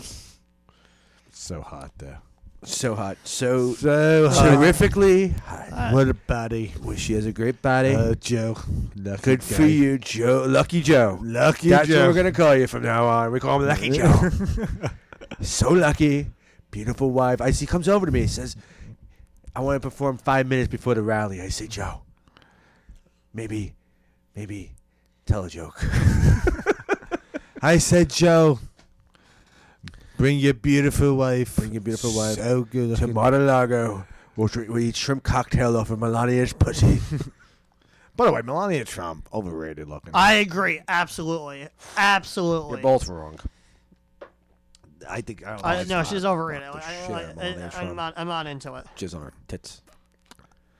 So hot there. So hot. So hot. terrifically hot. What a body. Well, she has a great body. Joe. Lucky Good for you, Joe. Lucky Joe. Lucky That's Joe. what we're going to call you from now on. We call him Lucky Joe. So lucky. Beautiful wife. He comes over to me and says, I want to perform 5 minutes before the rally. I say, Joe, maybe tell a joke. I said, Joe, bring your beautiful wife. Bring your beautiful wife So good. to Mar-a-Lago. We'll eat shrimp cocktail off of Melania's pussy. By the way, Melania Trump, overrated looking. I agree. Absolutely. Absolutely. You're both wrong. I think. No, she's overrated. the shit out of Melania Trump. I'm not into it. Jizz on her tits.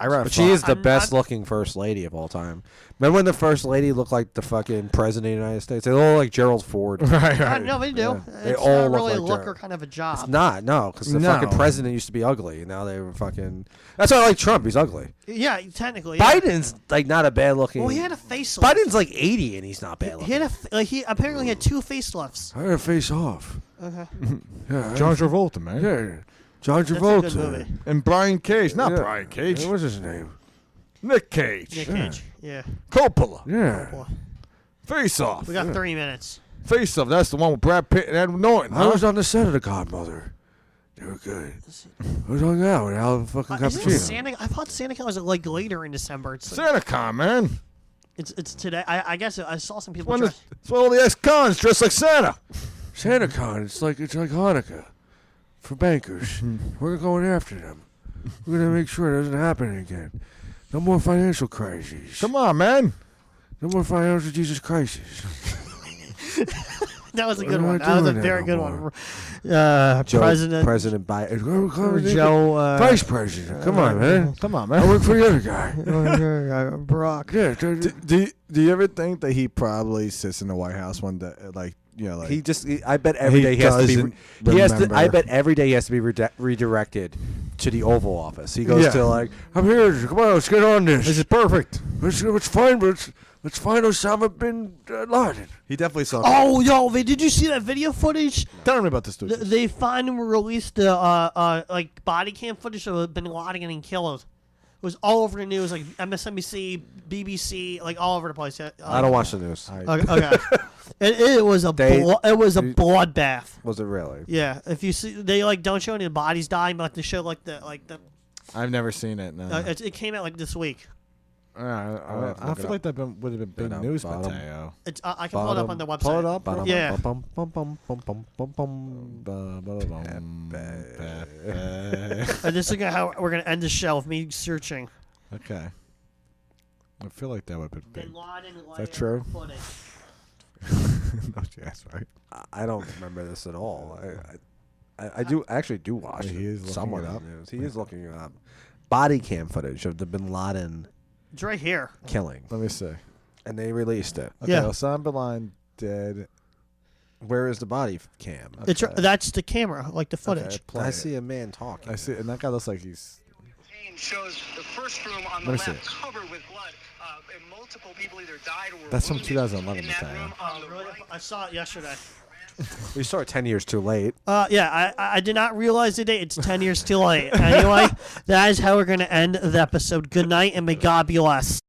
I rather. But she is the I'm- best looking first lady of all time. Remember when the first lady looked like the fucking president of the United States? They look like Gerald Ford. Right. No, they do. Yeah. They It's all not look really like a look Jared. or kind of a job. It's not, no, because the No. fucking president used to be ugly, and now they were fucking. That's why I like Trump. He's ugly. Yeah, technically. Yeah. Biden's like not a bad looking. Well, he had a facelift. Biden's like 80, and he's not bad looking. He had he apparently had 2 facelifts. I had a face off. Okay. Yeah, John Travolta, man. yeah, John That's a Travolta. good movie. And Brian Cage. Not Yeah. Brian Cage. What's his name? Nick Cage. Nick Cage. Yeah. Coppola. Yeah. Boy. Face Off. We got 3 minutes. Face Off. That's the one with Brad Pitt and Edward Norton. I was on the set of The Godmother. They were good. I was hung out with Al fucking Isn't it Cappuccino. Santa? I thought Santa Claus was like later in December. SantaCon, man. It's today. I guess I saw some people. When dress- it's when all the ex-cons dressed like Santa. SantaCon, it's like Hanukkah for bankers. We're going after them. We're gonna make sure it doesn't happen again. No more financial crises. Come on, man. No more financial Jesus crisis. that was a We're good not one. That was a doing that very no good more. one. President Biden. Joe. Vice President. Come on, man. Come on, I man. work for the other guy. Brock. Yeah. Do you ever think that he probably sits in the White House one day, like I bet every day he has to be. doesn't He has to. remember. I bet every day he has to be redirected to the Oval Office. He goes Yeah. to like, I'm here. Come on, let's get on this. This is perfect. Let's find Osama bin Laden. He definitely saw. Oh, yo, did you see that video footage? Tell me about this dude. They finally released like body cam footage of Bin Laden getting killed. It was all over the news, like MSNBC, BBC, like all over the place. I don't watch the news. Okay. It was a bloodbath. Was it really? Yeah, if you see, they like don't show any of the bodies dying, but they show like the I've never seen it. No. it came out like this week. I feel like that would have been big news, Mateo. It's I can pull it up on the website. Pull it up. Yeah. And this is how we're gonna end the show with me searching. Okay. I feel like that would have been big. Is that true? Footage. No, yes, right. I don't remember this at all. I do actually do watch He is looking someone it up. news. He is looking it up. Body cam footage of the Bin Laden It's right here. killing, Let me see. and they released it. Okay, Yeah. Osama bin Laden dead. Where is the body cam? It's that's the camera, like the footage. Okay, play I it. see a man talking. I see, and that guy looks like he's. Shows the first room on Let the me left see. covered with blood, and multiple people either died or were That's from wounded 2011, in that Mateo. room on the Really? right. I saw it yesterday. We saw it 10 years too late. Yeah, I did not realize the date. It's 10 years too late. Anyway, that is how we're going to end the episode. Good night, and may God bless.